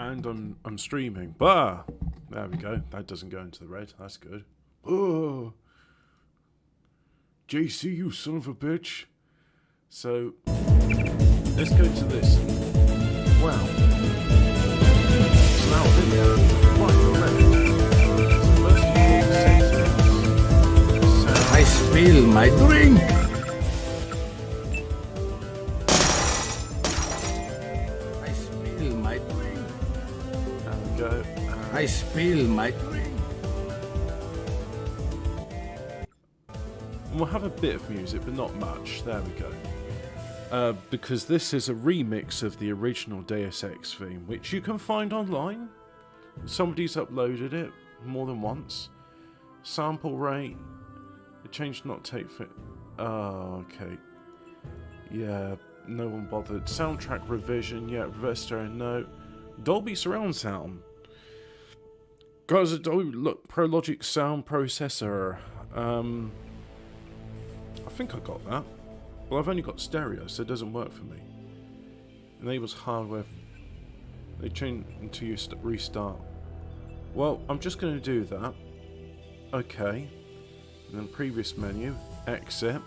And I'm streaming. Bah! There we go. That doesn't go into the red. That's good. Oh! JC, you son of a bitch. So, let's go to this. Wow. It's now video. I spill my drink. I spill my drink. There we go. I spill my drink. We'll have a bit of music, but not much. There we go. Because this is a remix of the original Deus Ex theme, which you can find online. Somebody's uploaded it more than once. Sample rate. It changed not take fit. Oh, okay. Yeah, no one bothered. Soundtrack revision. Yeah, reverse stereo. No. Dolby surround sound. Guys, a Dolby Pro Logic sound processor. I think I got that. Well, I've only got stereo, so it doesn't work for me. Enables hardware. They change until you restart. Well, I'm just going to do that. Okay. And then previous menu. Exit.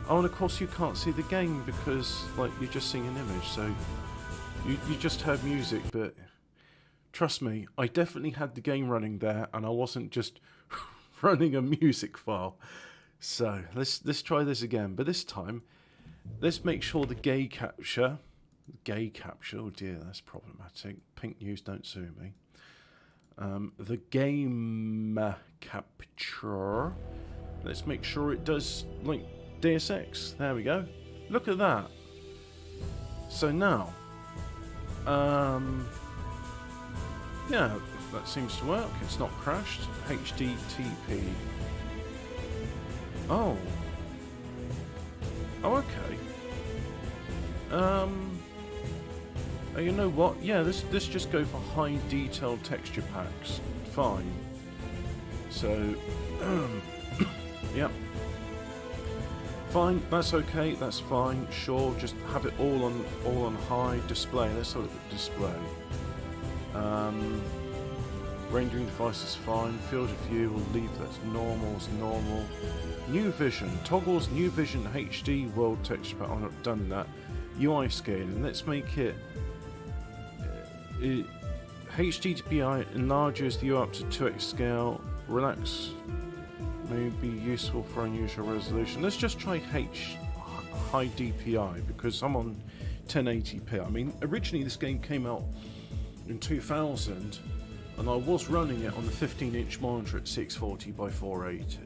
Oh, and of course you can't see the game because, like, you're just seeing an image. So you just heard music, but trust me, I definitely had the game running there, and I wasn't just running a music file. So let's try this again, but this time let's make sure the gay capture, oh dear, that's problematic. Pink news, don't sue me. The game capture, let's make sure it does like Deus Ex. There we go. Look at that. So now, yeah, that seems to work. It's not crashed. HDTP. Oh. Oh, okay. You know what? Yeah, this just go for high detailed texture packs. Fine. So, yep. Fine. That's okay. That's fine. Sure. Just have it all on high display. Let's have a look at display. Rendering device is fine. Field of view, we'll leave that as normal. New vision. Toggles new vision HD world texture pack. I've done that. UI scaling. Let's make it. HDTPI enlarges the UI up to 2x scale. Relax. May be useful for unusual resolution. Let's just try high DPI because I'm on 1080p. I mean, originally this game came out in 2000. And I was running it on the 15-inch monitor at 640 by 480.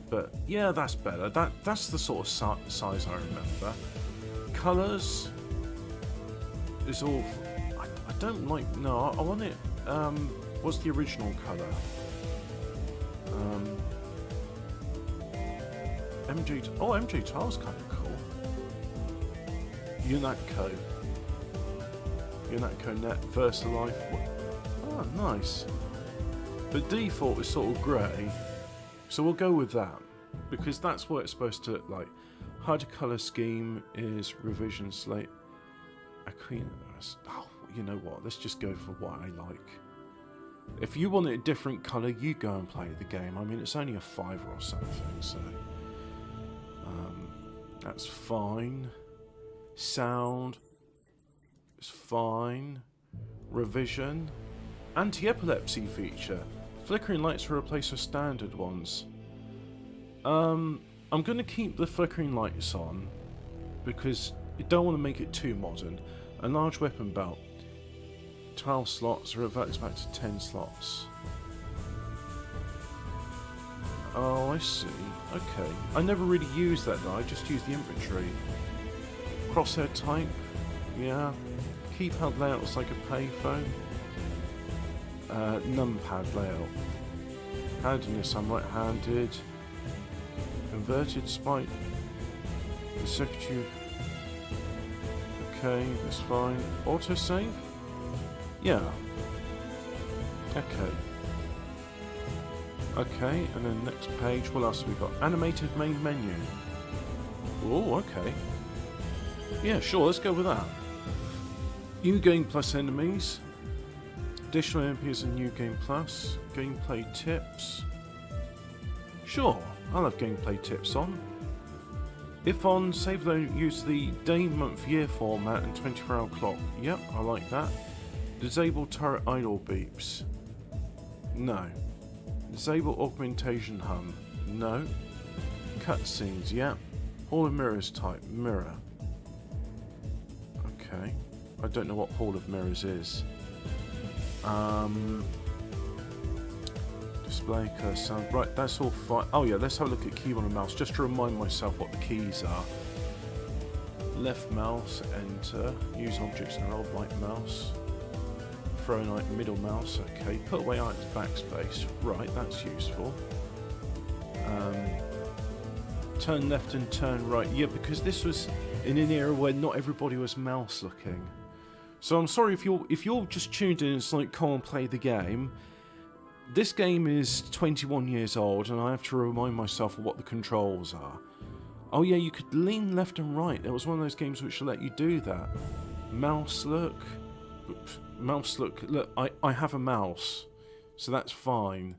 But yeah, that's better. That's the sort of size I remember. Colours is all. I don't like. No, I want it. What's the original colour? MG. Oh, MG tile's kind of cool. Unatco. Unatco Net Versalife. Oh, nice. The default is sort of grey, so we'll go with that because that's what it's supposed to look like. HUD colour scheme is revision slate. Oh, you know what? Let's just go for what I like. If you want it a different colour, you go and play the game. I mean, it's only a £5 or something, so that's fine. Sound. Fine. Revision. Anti-epilepsy feature. Flickering lights are replaced with standard ones. I'm going to keep the flickering lights on because you don't want to make it too modern. A large weapon belt. 12 slots reverts back to 10 slots. Oh, I see. Okay. I never really used that though. I just used the inventory. Crosshair type. Yeah. Keypad layout looks like a payphone. Numpad layout. Handedness, I'm right-handed. Inverted spike. The secretary. Okay, that's fine. Autosave? Yeah. Okay. Okay, and then next page, what else have we got? Animated main menu. Oh, okay. Yeah, sure, let's go with that. New Game Plus enemies. Additional enemies and New Game Plus. Gameplay tips. Sure, I'll have gameplay tips on. If on, save load, use the day, month, year format and 24-hour clock. Yep, I like that. Disable turret idle beeps. No. Disable augmentation hum. No. Cutscenes, yeah. Hall of Mirrors type, mirror. Okay. I don't know what Hall of Mirrors is. Display cursor sound. Right, that's all fine. Oh yeah, let's have a look at keyboard and mouse just to remind myself what the keys are. Left mouse, enter. Use objects in roll, right mouse. Throw like middle mouse, okay. Put away items, backspace. Right, that's useful. Turn left and turn right. Yeah, because this was in an era where not everybody was mouse looking. So I'm sorry if you're just tuned in and it's like, come on, play the game. This game is 21 years old and I have to remind myself of what the controls are. Oh yeah, you could lean left and right. There was one of those games which let you do that. Mouse look. Mouse look. Look, I have a mouse, so that's fine.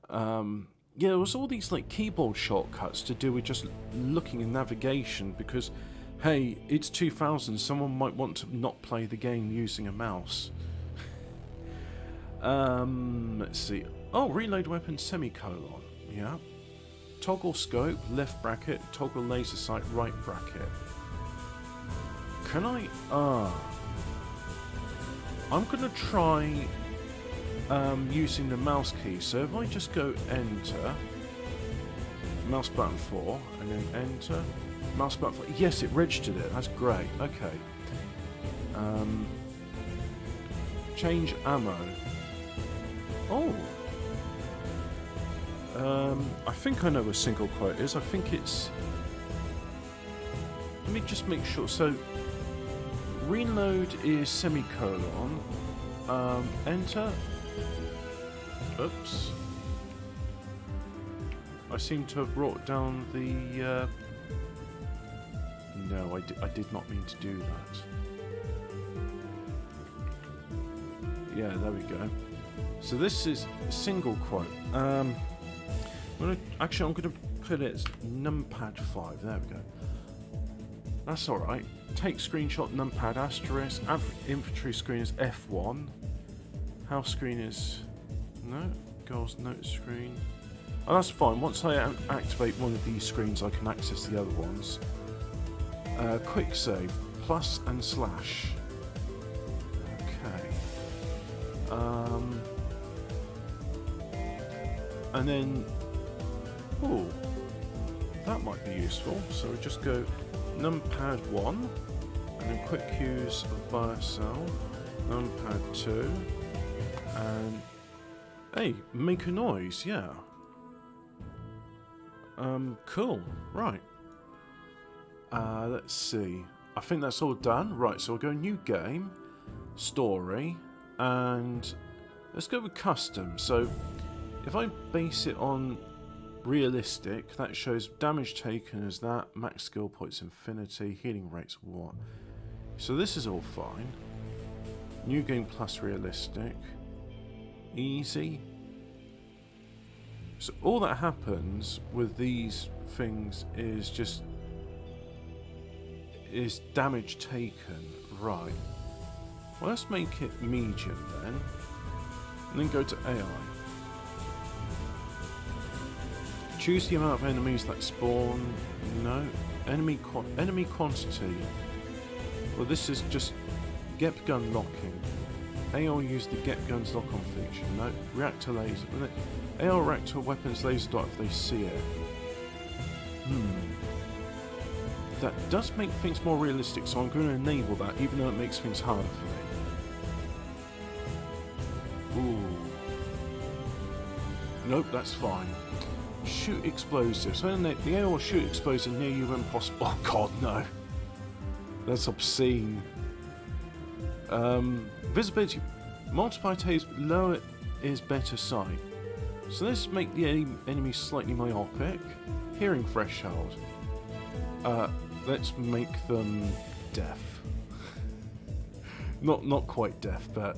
Yeah, there was all these like keyboard shortcuts to do with just looking and navigation because, hey, it's 2000. Someone might want to not play the game using a mouse. Let's see. Oh, reload weapon semicolon. Yeah. Toggle scope, left bracket. Toggle laser sight, right bracket. Can I? I'm gonna try using the mouse key. So if I just go enter, mouse button 4, and then enter, mouse button 4. Yes, it registered it. That's great. Okay. Change ammo. Oh. I think I know what single quote is. I think it's. Let me just make sure. So, reload is semicolon. Enter. Oops. I seem to have brought down the. No, I did not mean to do that. Yeah, there we go. So this is a single quote. I'm gonna put it as numpad 5. There we go. That's all right. Take screenshot numpad asterisk. Infantry screen is F1. House screen is no. Girls note screen. Oh, that's fine. Once I activate one of these screens, I can access the other ones. Quick save plus and slash. Okay. And then, oh, that might be useful. So we just go numpad 1, and then quick use of BioCell, numpad 2, and hey, make a noise, yeah. Cool, right. Let's see. I think that's all done. Right, so we'll go new game, story, and let's go with custom. So if I base it on realistic, that shows damage taken as that, max skill points infinity, healing rates 1. So this is all fine. New game plus realistic. Easy. So all that happens with these things is just damage taken. Right. Well, let's make it medium then. And then go to AI. Choose the amount of enemies that spawn. No. Enemy quantity. Well, this is just get gun locking. AR use the get guns lock on feature. No. Reactor laser. AR reactor weapons laser dot if they see it. That does make things more realistic, so I'm going to enable that, even though it makes things harder for me. Ooh. Nope, that's fine. Shoot explosives. When the AR will shoot explosives near you when possible. Oh god, no. That's obscene. Visibility. Multiply taste, lower is better sight. So let's make the enemy slightly myopic. Hearing threshold. Let's make them deaf. Not quite deaf, but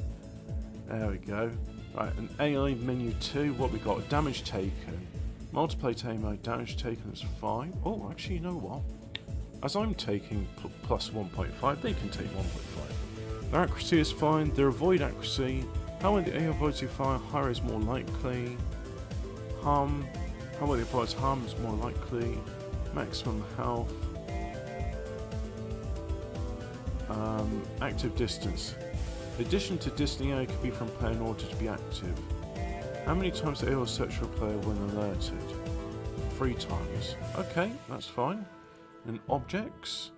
there we go. Right, an AI menu 2. What we got? Damage taken. Multiplayer tame mode. Damage taken is 5. Oh, actually, you know what? As I'm taking plus 1.5, they can take 1.5. Their accuracy is fine. Their avoid accuracy. How when the AI avoids you fire, higher is more likely. Harm. How when the avoids harm is more likely. Maximum health. Active distance. Addition to distance AI can be from player in order to be active. How many times the AI will search for a player when alerted? 3 times. Okay, that's fine. And objects?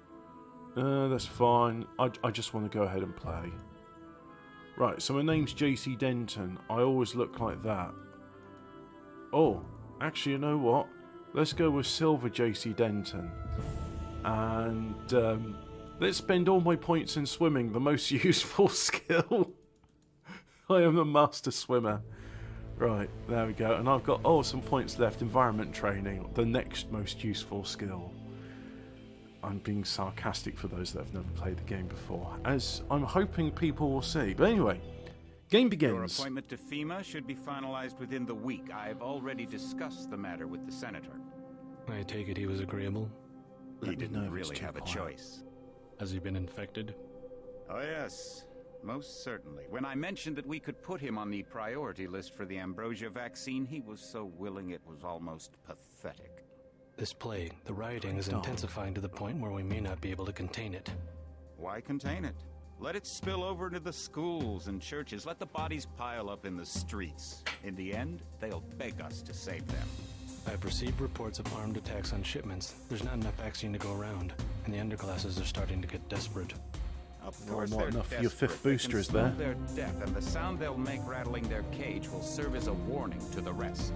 That's fine. I just want to go ahead and play. Right, so my name's JC Denton. I always look like that. Oh, actually, you know what? Let's go with Silver JC Denton. And let's spend all my points in swimming, the most useful skill. I am a master swimmer. Right, there we go. And I've got, some points left. Environment training, the next most useful skill. I'm being sarcastic for those that have never played the game before, as I'm hoping people will see. But anyway, game begins. Your appointment to FEMA should be finalized within the week. I've already discussed the matter with the senator. I take it he was agreeable? He didn't really have a choice. Has he been infected? Oh yes, most certainly. When I mentioned that we could put him on the priority list for the ambrosia vaccine, he was so willing it was almost pathetic. This plague, the rioting is intensifying to the point where we may not be able to contain it. Why contain it? Let it spill over into the schools and churches. Let the bodies pile up in the streets. In the end, they'll beg us to save them. I've received reports of armed attacks on shipments. There's not enough vaccine to go around, and the underclasses are starting to get desperate. Of course, not they're enough for your 5th desperate. They booster, can is there? smell their death, and the sound they'll make rattling their cage will serve as a warning to the rest.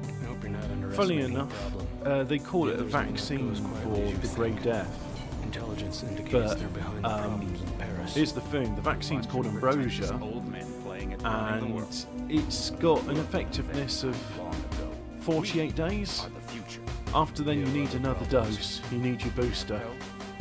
I hope you're not Funny underestimating the enough, problem. they call it a There's anything that vaccine goes quietly for as you the Grey think. Death. Intelligence indicates But, they're behind the problems in Paris. Here's the thing, the vaccine's called Pretentious ambrosia, old men playing at running the and world. it's got an effectiveness of Long ago. 48 days. Are the future. After then you need another dose, you need your booster,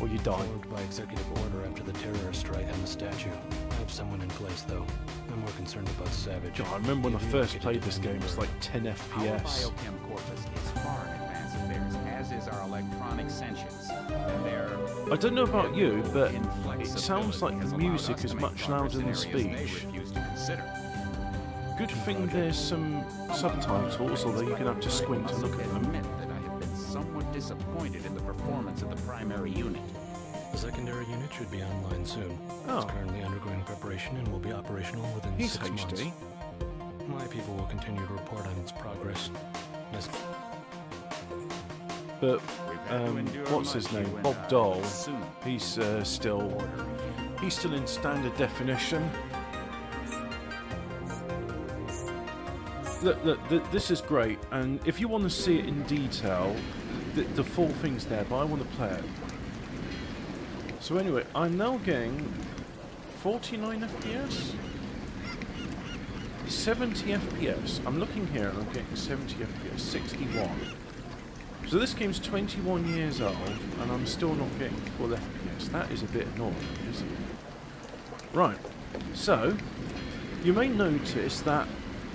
or you die. Followed by executive order after the terrorist strike on the statue. I have someone in place, though. I'm more concerned about Savage. God, I remember when I Maybe first we could played this determine game, it was where- like 10 Our FPS. biochem corpus is far in advance of theirs, as is our electronic sentience. And their I don't know about you, but it inflexibility sounds like has the allowed music us is to make much progress louder in than areas they speech. refuse to consider. Good thing there's some subtitles, although you're going to have to squint to look at them. Admit that I have been somewhat disappointed in the performance of the primary unit. The secondary unit should be online soon. Oh. It's currently undergoing preparation and will be operational within He's 6 months. HD. My people will continue to report on its progress. Yes. But We've had to endure what's his much, name? you and Bob I. Dole. Soon. He's still in standard definition. Look, this is great, and if you want to see it in detail, the full thing's there, but I want to play it. So anyway, I'm now getting 49 FPS? 70 FPS. I'm looking here and I'm getting 70 FPS, 61. So this game's 21 years old, and I'm still not getting full FPS. That is a bit annoying, isn't it? Right, so, you may notice that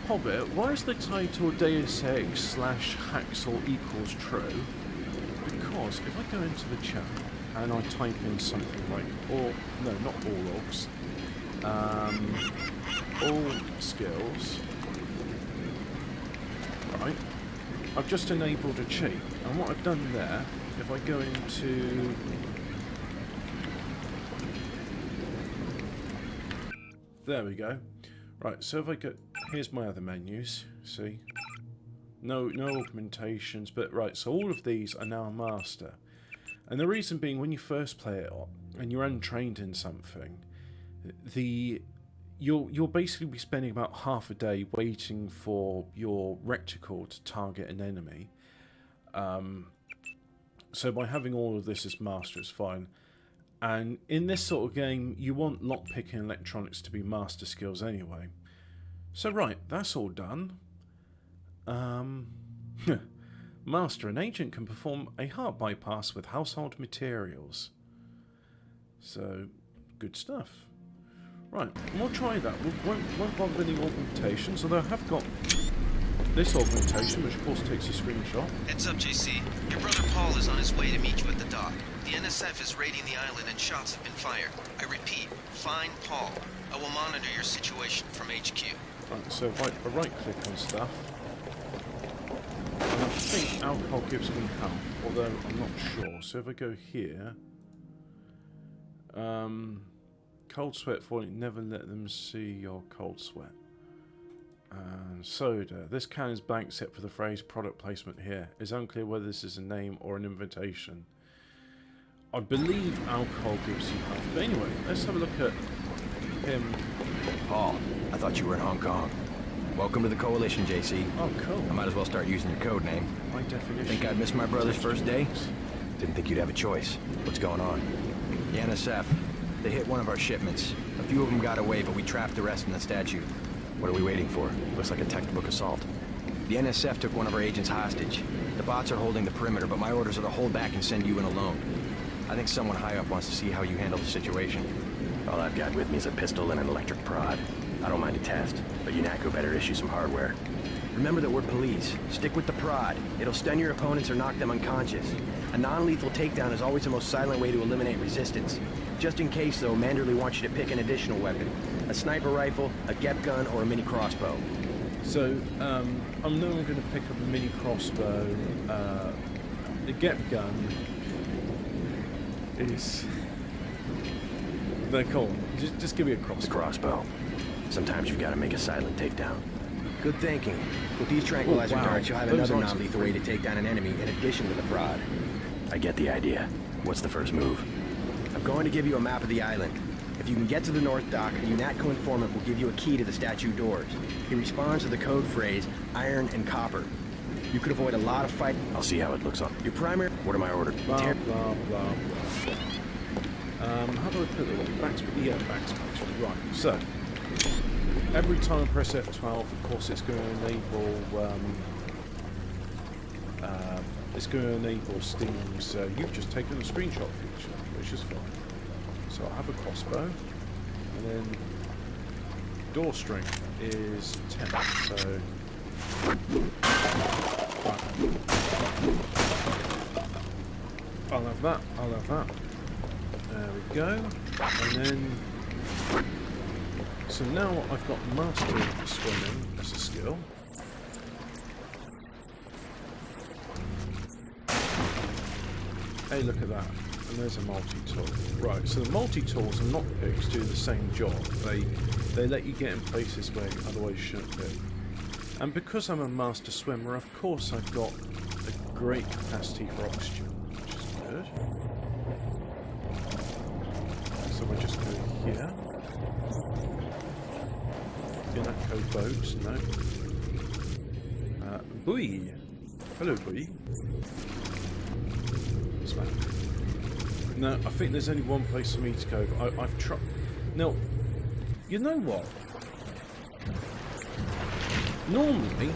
Hobbit, why is the title Deus Ex / hax0r equals true? Because if I go into the chat and I type in something like, not all logs, all skills, right, I've just enabled a cheat, and what I've done there, if I go into there we go. Right, so if I go, here's my other menus, see? No augmentations, but right, so all of these are now a master. And the reason being, when you first play it and you're untrained in something, you'll basically be spending about half a day waiting for your reticle to target an enemy. So by having all of this as master, it's fine. And in this sort of game, you want lockpicking electronics to be master skills anyway. So right, that's all done. Master, an agent can perform a heart bypass with household materials. So, Good stuff. Right, we'll try that. We won't bother with any augmentations, although I have got this augmentation, which of course takes a screenshot. Heads up, JC. Your brother Paul is on his way to meet you at the dock. The NSF is raiding the island and shots have been fired. I repeat, find Paul. I will monitor your situation from HQ. Right, so if I right-click on stuff, and I think alcohol gives me health, although I'm not sure. So if I go here, cold sweat falling, never let them see your cold sweat. And soda. This can is blank except for the phrase product placement here. It's unclear whether this is a name or an invitation. I believe alcohol gives you health. But anyway, let's have a look at him. Paul, I thought you were in Hong Kong. Welcome to the Coalition, JC. Oh, cool. I might as well start using your code name. By definition. Think I'd miss my brother's first day? Didn't think you'd have a choice. What's going on? The NSF. They hit one of our shipments. A few of them got away, but we trapped the rest in the statue. What are we waiting for? Looks like a textbook assault. The NSF took one of our agents hostage. The bots are holding the perimeter, but my orders are to hold back and send you in alone. I think someone high up wants to see how you handle the situation. All I've got with me is a pistol and an electric prod. I don't mind a test, but UNATCO better issue some hardware. Remember that we're police. Stick with the prod. It'll stun your opponents or knock them unconscious. A non-lethal takedown is always the most silent way to eliminate resistance. Just in case, though, Manderley wants you to pick an additional weapon. A sniper rifle, a GEP gun, or a mini crossbow. So, I know I'm going to pick up a mini crossbow. The GEP gun is... They're cool. Just give me a crossbow. The crossbow. Sometimes you've got to make a silent takedown. Good thinking. With these tranquilizer darts, you'll have another non-lethal way to take down an enemy in addition to the prod. I get the idea. What's the first move? I'm going to give you a map of the island. If you can get to the North Dock, a UNATCO informant will give you a key to the statue doors. He responds to the code phrase, iron and copper. You could avoid a lot of fight. I'll see how it looks on. Your primary... What am I ordering? Blah, blah, blah, blah. How do I put it? Backspace? Yeah, backspace. Right, so... Every time I press F12, of course, it's going to enable... it's going to enable Steam's... you've just taken a screenshot feature, which is fine. So I have a crossbow, and then door strength is 10, so... Right. I'll have that, There we go, and then... So now I've got mastered swimming as a skill. Hey, look at that. And there's a multi-tool. Right, so the multi-tools and lockpicks do the same job. They let you get in places where you otherwise shouldn't be. And because I'm a master swimmer, of course I've got a great capacity for oxygen, which is good. So we'll just go here. UNATCO boats, no. Buoy. Hello, buoy. Smack. No, I think there's only one place for me to go, but I've tried... Now, you know what? Normally,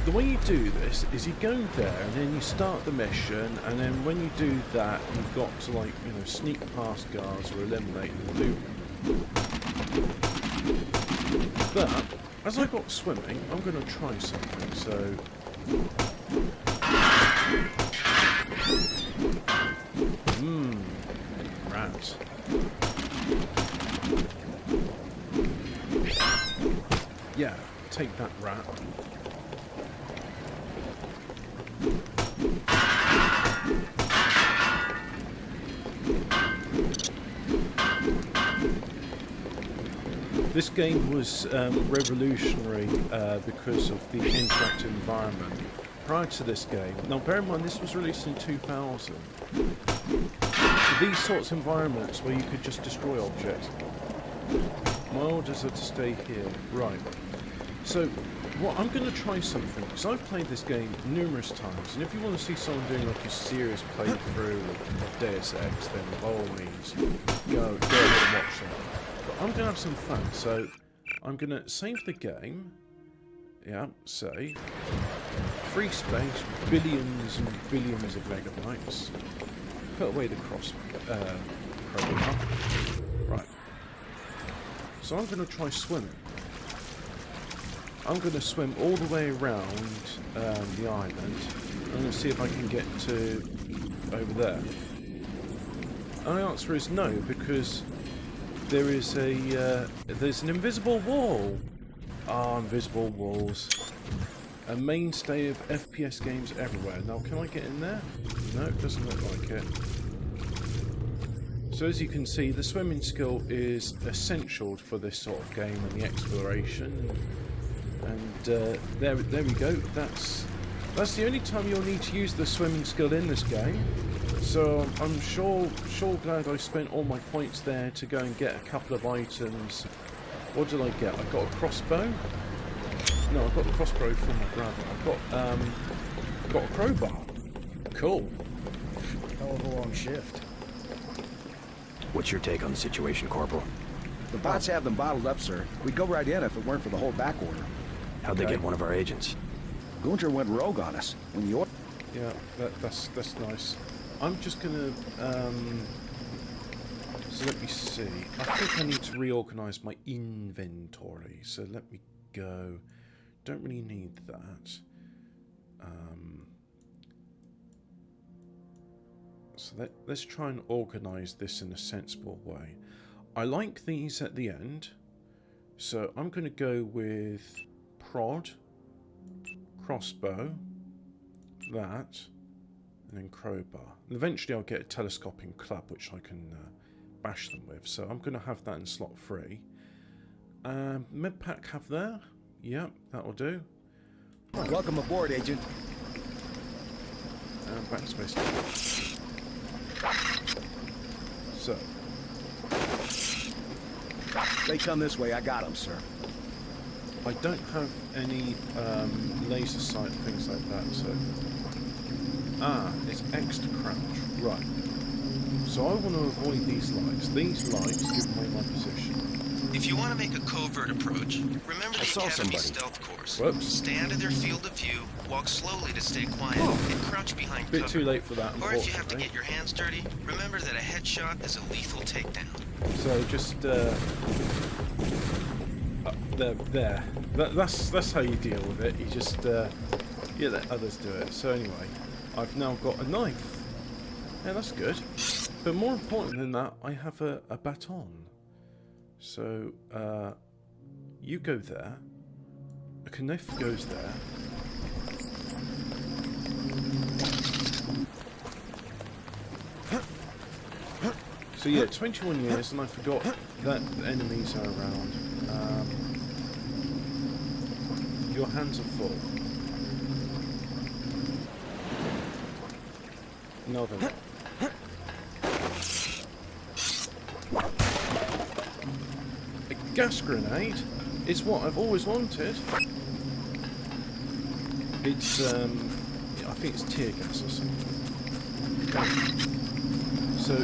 the way you do this is you go there and then you start the mission, and then when you do that, you've got to, like, you know, sneak past guards or eliminate them, do. But, as I got swimming, I'm going to try something, so... Rats. Yeah, take that, rat. This game was revolutionary because of the interactive environment. Prior to this game, now bear in mind this was released in 2000. These sorts of environments where you could just destroy objects. My orders are to stay here. Right. So, what I'm going to try something, because I've played this game numerous times, and if you want to see someone doing like a serious playthrough of Deus Ex, then by all means, go and watch that. But I'm going to have some fun, so I'm going to save the game. Yeah, save. Free space, billions and billions of megabytes. Put away the crowbar. So I'm going to try swimming. I'm going to swim all the way around the island. I'm going to see if I can get to over there. And the answer is no, because there is there's an invisible wall. Ah, invisible walls. A mainstay of FPS games everywhere. Now, can I get in there? No, it doesn't look like it. So as you can see, the swimming skill is essential for this sort of game and the exploration. And there we go. That's the only time you'll need to use the swimming skill in this game. So I'm sure glad I spent all my points there to go and get a couple of items. What did I get? I got a crossbow. No, I got the crossbow from my brother. I've got a crowbar. Cool. Hell of a long shift. What's your take on the situation, Corporal? The bots have them bottled up, sir. We'd go right in if it weren't for the whole back order. How'd they get one of our agents? Gunter went rogue on us. When you... Yeah, that's nice. I'm just gonna so let me see. I think I need to reorganize my inventory. So let me go. Don't really need that. So let's try and organize this in a sensible way. I like these at the end, so I'm going to go with prod, crossbow, that, and then crowbar. And eventually I'll get a telescoping club which I can bash them with, so I'm going to have that in slot 3. Medpack have there? Yep, that'll do. Welcome aboard, Agent. Backspace. So. They come this way. I got them, sir. I don't have any laser sight things like that, so... Ah, it's X to crouch. Right. So I want to avoid these lights. These lights give away my position. If you want to make a covert approach, remember the saw Academy somebody. stealth course. Whoops. Stay out of their field of view, walk slowly to stay quiet, and crouch behind Bit cover. too late for that, Or if you have to unfortunately. get your hands dirty, remember that a headshot is a lethal takedown. So just there. That's how you deal with it. You just you let others do it. So anyway, I've now got a knife. Yeah, that's good. But more important than that, I have a baton. So you go there. A knife goes there. So yeah, 21 years, and I forgot that the enemies are around. Your hands are full. No, they're not. A gas grenade is what I've always wanted. It's, I think it's tear gas or something. So,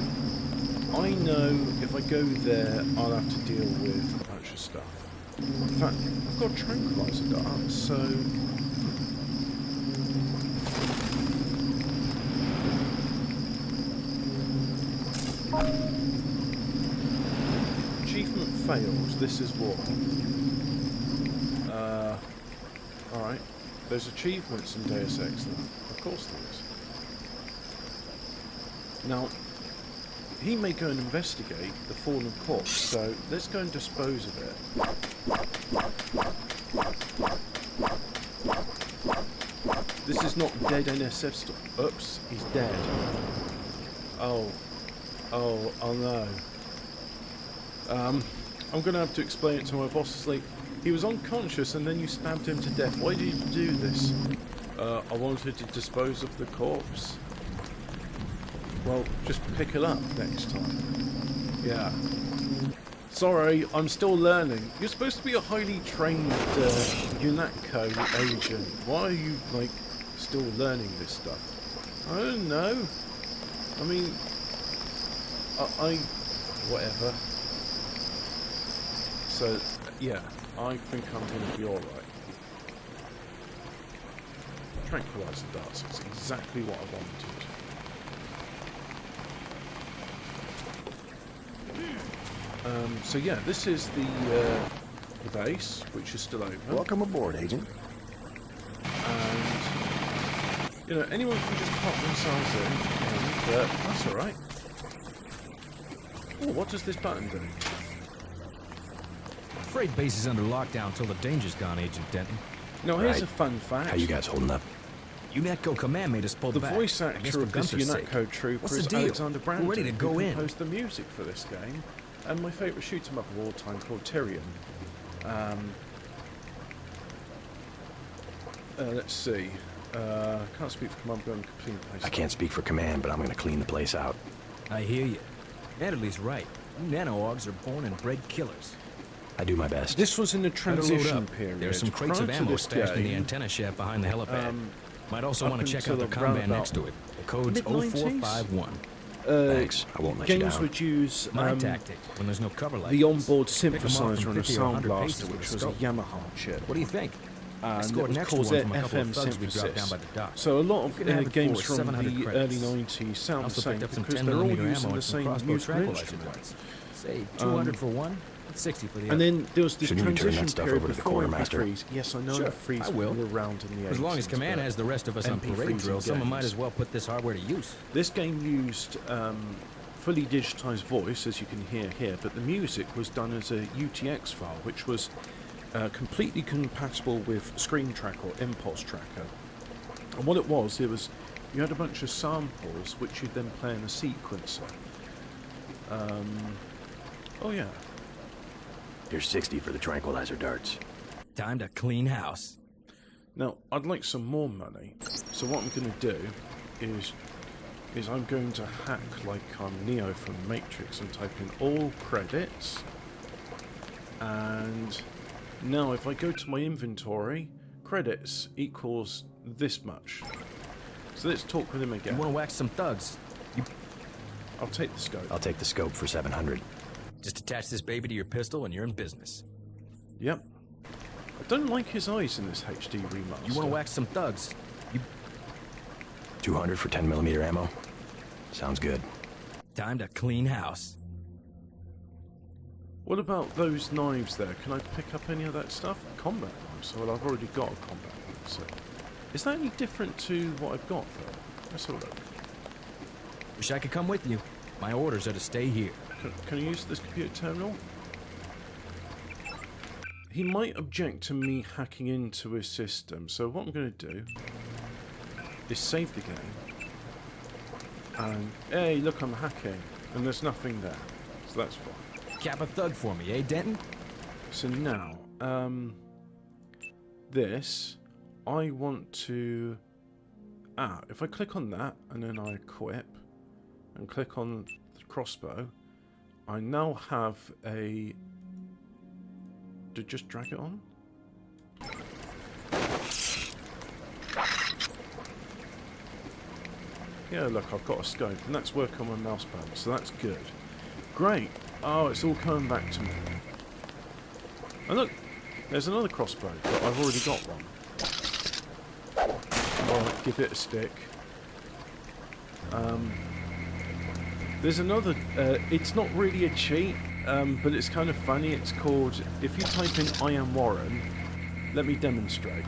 I know if I go there, I'll have to deal with a bunch of stuff. In fact, I've got a tranquilizer dart, so... Achievement failed, this is war. Alright. There's achievements in Deus Ex now. Of course there is. Now, he may go and investigate the fallen corpse, so let's go and dispose of it. This is not dead NSF stuff. Oops, he's dead. Oh no. I'm gonna have to explain it to my boss. It's like, he was unconscious and then you stabbed him to death. Why did you do this? I wanted to dispose of the corpse. Well, just pick it up next time. Yeah. Sorry, I'm still learning. You're supposed to be a highly trained UNATCO agent. Why are you, like, still learning this stuff? I don't know. I mean, whatever. So, yeah, I think I'm going to be alright. Tranquilizer darts is exactly what I wanted. So yeah, this is the base, which is still open. Welcome aboard, Agent. And, you know, anyone can just pop themselves in, and that's alright. Oh, what does this button do? Freight base is under lockdown till the danger's gone, Agent Denton. Now, here's Right. a fun fact. How you guys holding up? UNATCO command made us pull The back. voice I guess actor for of this Gunther's sake. UNATCO trooper What's the is deal? Alexander Brandon, We're ready to go who in. composed the music for this game, and my favourite shoot 'em up of all time called Tyrion. Let's see. Can't speak for command, but I'm completely placed. I can't speak for command, but I'm gonna clean the place out. I hear you. Natalie's right. You nano-augs are born and bred killers. I do my best. This was in the Better load transition up. period. There's some crates of Prior to ammo this stashed in the game, antenna shaft behind the helipad. Might also up want to check out until the combat around next to it. The code's mid-90s? 0451. Thanks. I won't let you games down. would use My tactic, when there's no cover like the this. onboard Pick 'em off synthesizer from on a 50 or sound 100 blaster, paces with which a was a scope. Yamaha chip. What do you think? I And it scored was an extra called one from a couple FM of thugs we dropped down synthesis. by the dock. So a lot of You can have it games for from 700 the credits. early 90s sound the Also same picked up some because 10 they're all millimeter using ammo the and some same crossbow musical tranquilizer instrument. darts. Say 200 for one, and 60 for the And other. then there was this Shouldn't you turn that transition stuff period over to the before quartermaster? MP3s. Yes, I know Sure, MP3s I will. were around in the 80s. As long as command but has the rest of us on MP3s parade in drill, someone might games. as well put this hardware to use. This game used fully digitized voice, as you can hear here, but the music was done as a UTX file, which was completely compatible with Screen Track or Impulse Tracker. And what it was you had a bunch of samples which you'd then play in a sequencer. Oh yeah. Here's 60 for the tranquilizer darts. Time to clean house. Now, I'd like some more money, so what I'm going to do is I'm going to hack like I'm Neo from Matrix and type in all credits, and now if I go to my inventory, credits equals this much. So let's talk with him You again. want to whack some thugs? You I'll take the scope. I'll take the scope for 700. just attach this baby to your pistol and you're in business. Yep. I don't like his eyes in this HD remaster. You want to whack some thugs? 200 for 10 millimeter ammo. Sounds good. Time to clean house. What about those knives there? Can I pick up any of that stuff? Combat knives. Well, I've already got a combat knife, so... Is that any different to what I've got, though? Let's have a look. Wish I could come with you. My orders are to stay here. Can I use this computer terminal? He might object to me hacking into his system, so what I'm going to do is save the game. And, hey, look, I'm hacking. And there's nothing there. So that's fine. Cap a thug for me, eh, Denton? So now, this, I want to... if I click on that, and then I equip, and click on the crossbow, I now have a... Just drag it on? Yeah, look, I've got a scope, and that's working on my mouse button, so that's good. Great! Oh, it's all coming back to me. And look, there's another crossbow, but I've already got one. I'll give it a stick. There's another, it's not really a cheat, but it's kind of funny. It's called, if you type in I am Warren, let me demonstrate.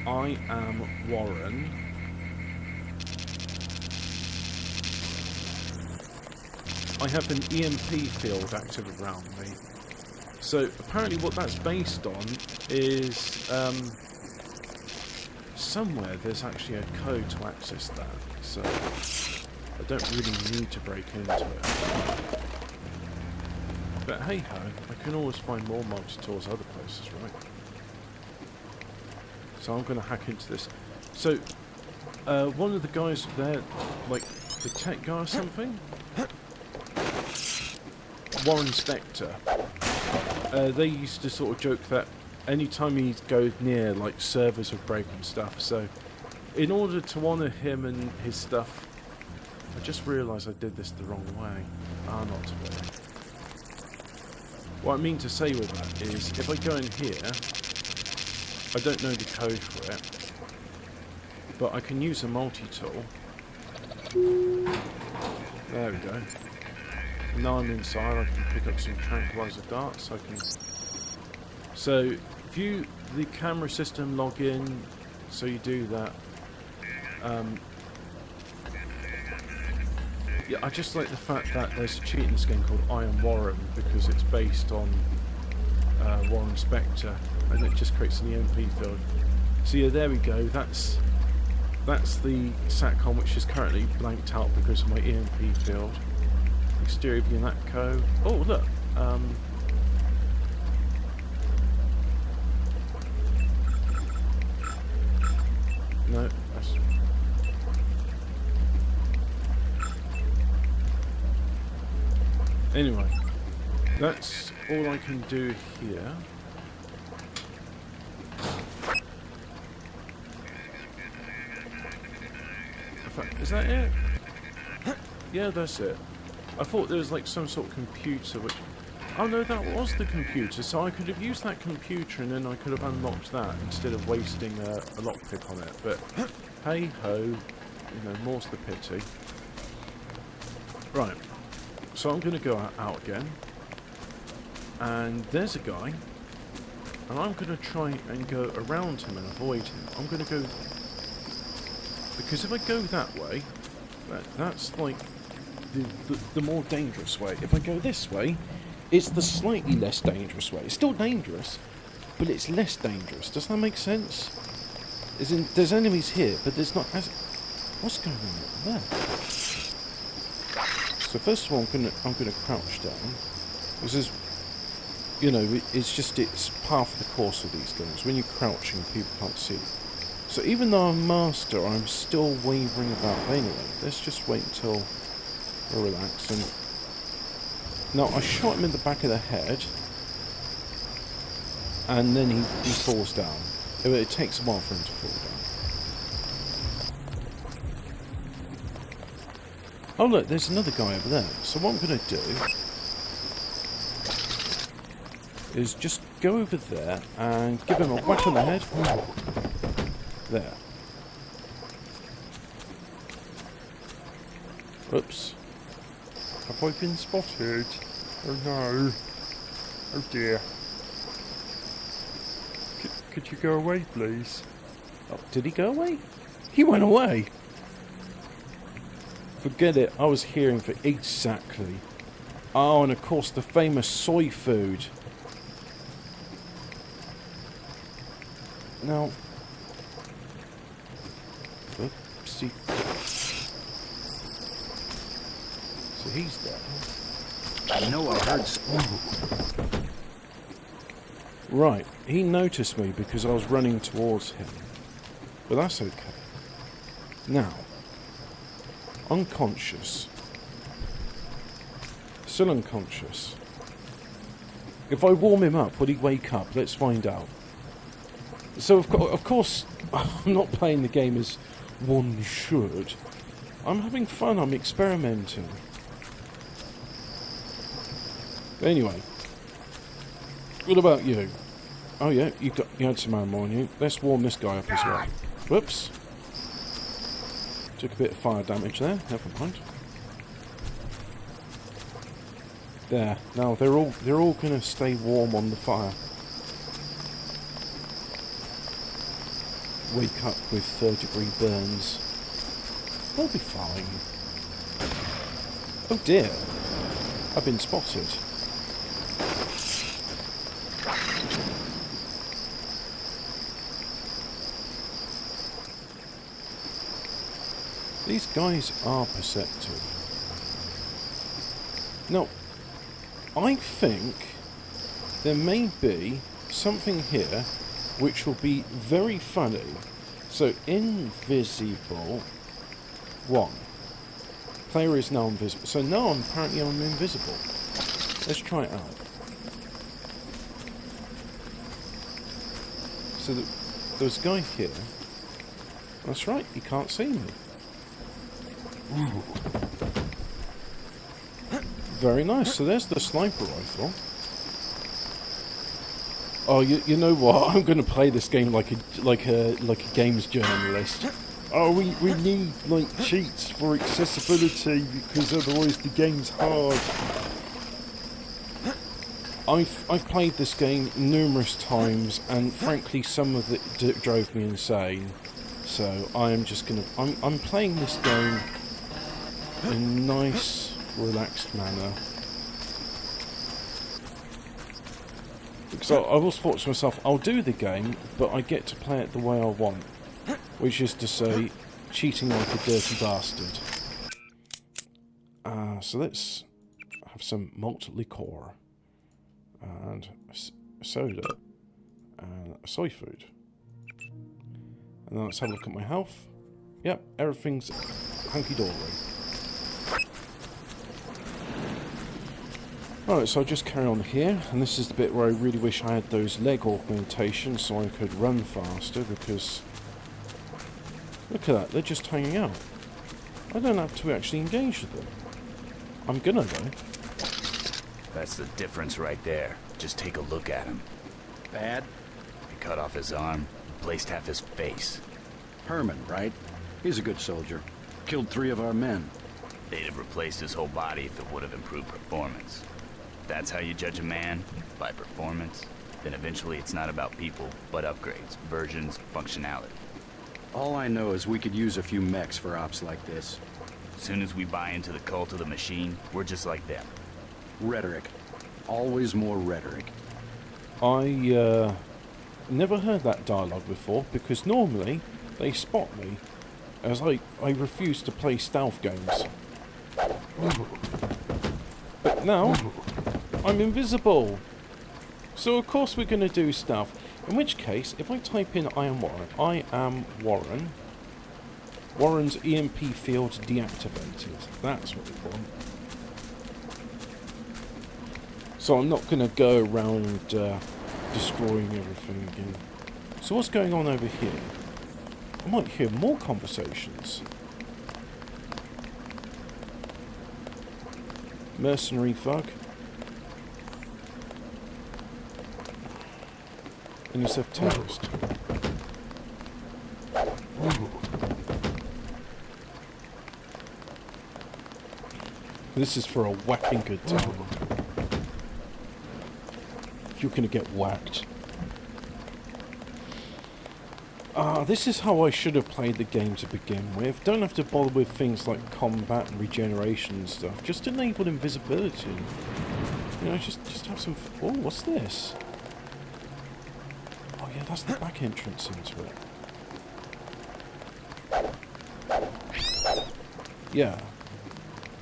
I am Warren. I have an EMP field active around me. So apparently what that's based on is somewhere there's actually a code to access that. So I don't really need to break into it. But hey ho, I can always find more multi-tools other places, right? So I'm going to hack into this. So one of the guys there, like the tech guy or something, Warren Spector, they used to sort of joke that anytime he goes near, like, servers would break and stuff. So in order to honour him and his stuff, I just realised I did this the wrong way. Not to worry. What I mean to say with that is, if I go in here, I don't know the code for it, but I can use a multi-tool. There we go. Now I'm inside, I can pick up some tranquilizer darts. So, view the camera system, log in. So you do that. Yeah, I just like the fact that there's a cheat in this game called I Am Warren because it's based on Warren Spector, and it just creates an EMP field. So yeah, there we go. That's the SATCOM, which is currently blanked out because of my EMP field. Exterior view NATCO. Oh look. No, that's... Anyway, that's all I can do here. Is that it? Yeah, that's it. I thought there was like some sort of computer which... Oh no, that was the computer, so I could have used that computer and then I could have unlocked that instead of wasting a lockpick on it, but hey ho, you know, more's the pity. Right, so I'm going to go out again, and there's a guy, and I'm going to try and go around him and avoid him. I'm going to go... Because if I go that way, that's like the more dangerous way. If I go this way, it's the slightly less dangerous way. It's still dangerous, but it's less dangerous. Does that make sense? As in, there's enemies here, but there's not as... What's going on over there? So first of all, I'm gonna crouch down. This is, you know, it's part of the course of these games. When you're crouching, people can't see you. So even though I'm master, I'm still wavering about. Anyway, let's just wait until we're relaxed. And now I shot him in the back of the head, and then he falls down. It takes a while for him to fall down. Oh look, there's another guy over there. So what I'm going to do is just go over there and give him a whack on the head. There. Oops. Have I been spotted? Oh no. Oh dear. Could you go away, please? Oh, did he go away? He went away! Forget it, I was hearing for exactly. Oh, and of course the famous soy food. Now... Oopsie. So he's there. I know I heard Right, he noticed me because I was running towards him. But that's okay. Now, unconscious. Still unconscious. If I warm him up, will he wake up? Let's find out. So, of course, I'm not playing the game as one should. I'm having fun, I'm experimenting. But anyway, what about you? Oh yeah, you had some ammo on you. Let's warm this guy up as well. Whoops. Took a bit of fire damage there, never mind. There, now they're all gonna stay warm on the fire. Wake up with 3rd-degree burns. They'll be fine. Oh dear, I've been spotted. These guys are perceptive. Now, I think there may be something here which will be very funny. So, invisible 1. Player is now invisible. So now apparently I'm invisible. Let's try it out. So there's a guy here. That's right, he can't see me. Ooh. Very nice. So there's the sniper rifle. Oh, you know what? I'm going to play this game like a games journalist. Oh, we need like cheats for accessibility because otherwise the game's hard. I've played this game numerous times, and frankly, some of it drove me insane. So I am just gonna. I'm playing this game in a nice, relaxed manner. Because I always thought to myself, I'll do the game, but I get to play it the way I want, which is to say, cheating like a dirty bastard. So let's have some malt liqueur and soda and soy food. And then let's have a look at my health. Yep, everything's hunky-dory. Alright, so I'll just carry on here, and this is the bit where I really wish I had those leg augmentations so I could run faster, because look at that, they're just hanging out. I don't have to actually engage with them. I'm gonna though. That's the difference right there. Just take a look at him. Bad? They cut off his arm, replaced half his face. Herman, right? He's a good soldier. Killed 3 of our men. They'd have replaced his whole body if it would have improved performance. If that's how you judge a man, by performance, then eventually it's not about people, but upgrades, versions, functionality. All I know is we could use a few mechs for ops like this. As soon as we buy into the cult of the machine, we're just like them. Rhetoric. Always more rhetoric. I never heard that dialogue before, because normally they spot me, as I refuse to play stealth games. But now, I'm invisible. So of course we're going to do stealth. In which case, if I type in I am Warren, Warren's EMP field deactivated. That's what we want. So I'm not going to go around destroying everything again. So what's going on over here? I might hear more conversations. Mercenary thug. NSF terrorist. This is for a whacking good time. You're gonna get whacked. This is how I should have played the game to begin with. Don't have to bother with things like combat and regeneration and stuff. Just enable invisibility. You know, just have some... Oh, what's this? Oh yeah, that's the back entrance into it. Yeah.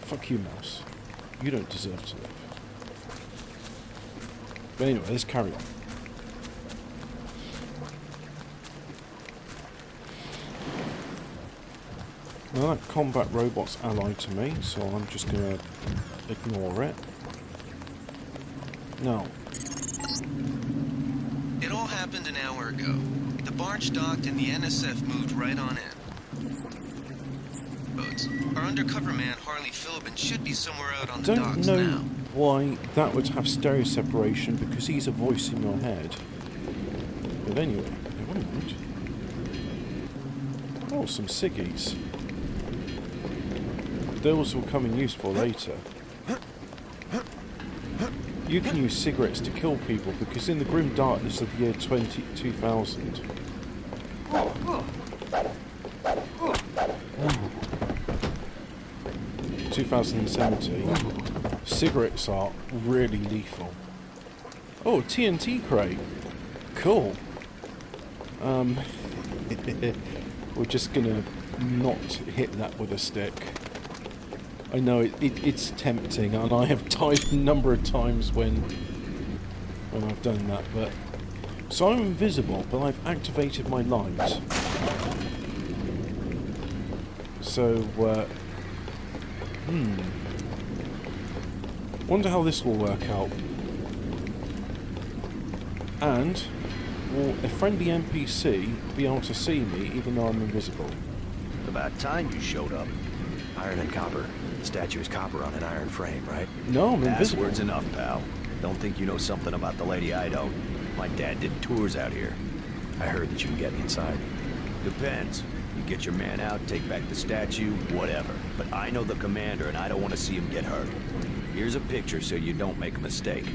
Fuck you, mouse. You don't deserve to live. But anyway, let's carry on. Well, that combat robot's allied to me, so I'm just going to ignore it. No. It all happened an hour ago. The barge docked and the NSF moved right on in. Boats. Our undercover man, Harley Philbin, should be somewhere out on the docks now. I don't know why that would have stereo separation, because he's a voice in your head. But anyway, never mind. Oh, some ciggies. Those will come in useful later. You can use cigarettes to kill people, because in the grim darkness of the year 2000, cigarettes are really lethal. Oh, TNT crate. Cool. We're just gonna not hit that with a stick. I know it's tempting, and I have died a number of times when I've done that, but... So I'm invisible, but I've activated my light. So, wonder how this will work out. And will a friendly NPC be able to see me even though I'm invisible? About time you showed up. Iron and copper. The statue is copper on an iron frame, right? No, I'm invisible. Password's enough, pal. Don't think you know something about the lady I don't. My dad did tours out here. I heard that you can get me inside. Depends. You get your man out, take back the statue, whatever. But I know the commander and I don't want to see him get hurt. Here's a picture so you don't make a mistake.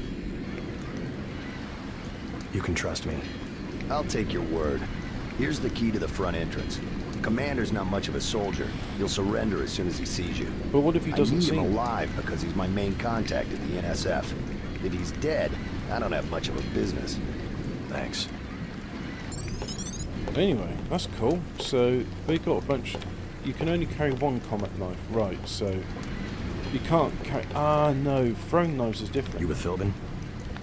You can trust me. I'll take your word. Here's the key to the front entrance. Commander's not much of a soldier. He'll surrender as soon as he sees you. But what if he doesn't see I need him you? alive because he's my main contact at the NSF. If he's dead, I don't have much of a business. Thanks. Anyway, that's cool. So they got a bunch. You can only carry one combat knife, right? So you can't carry. Ah, no, throwing knives is different. You with Philbin?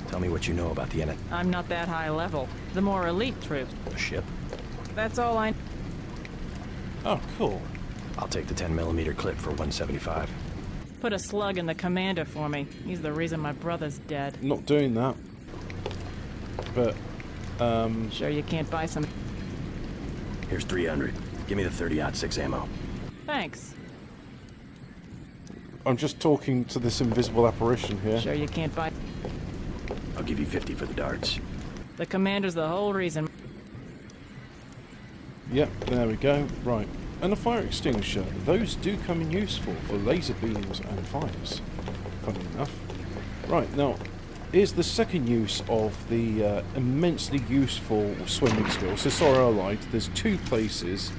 Tell me what you know about the NSF. I'm not that high level. The more elite troops. A ship? That's all I... Oh, cool. I'll take the 10mm clip for 175. Put a slug in the commander for me. He's the reason my brother's dead. Not doing that. But, Sure you can't buy some... Here's 300. Give me the 30-06 ammo. Thanks. I'm just talking to this invisible apparition here. Sure you can't buy... I'll give you 50 for the darts. The commander's the whole reason... Yep, there we go. Right. And a fire extinguisher. Those do come in useful for laser beams and fires. Funny enough. Right, now, here's the second use of the immensely useful swimming skill. So, sorry I lied. There's two places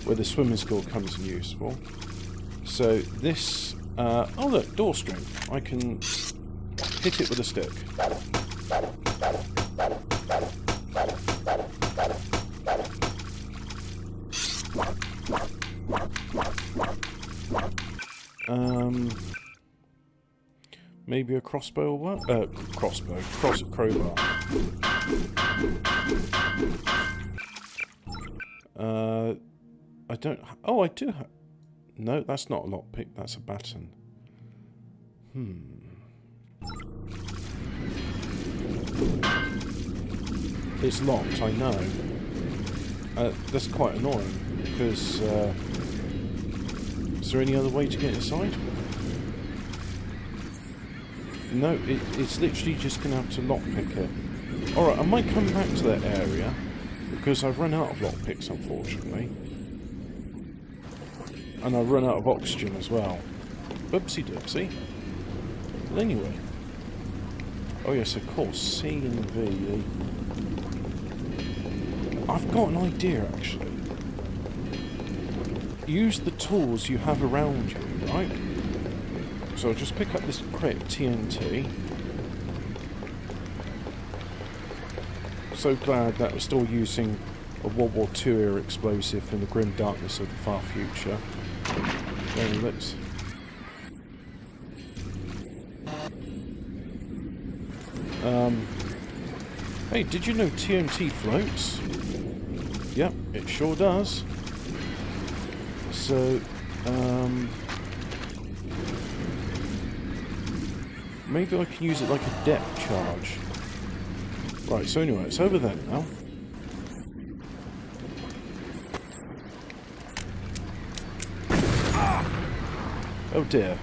where the swimming skill comes in useful. So, this... oh, look, door strength. I can hit it with a stick. Maybe a crossbow or what? Crowbar. I don't... Oh, I do have... No, that's not a lockpick, that's a baton. It's locked, I know. That's quite annoying, because... is there any other way to get inside? No, it's literally just going to have to lockpick it. Alright, I might come back to that area, because I've run out of lockpicks, unfortunately. And I've run out of oxygen as well. Oopsie doopsie. But anyway. Oh yes, of course, C and V. I've got an idea, actually. Use the tools you have around you, right? So I'll just pick up this crate of TNT. So glad that we're still using a World War II era explosive in the grim darkness of the far future. Then let's... Hey, did you know TNT floats? Yep, it sure does. So, maybe I can use it like a depth charge. Right, so anyway, it's over there now. Oh dear.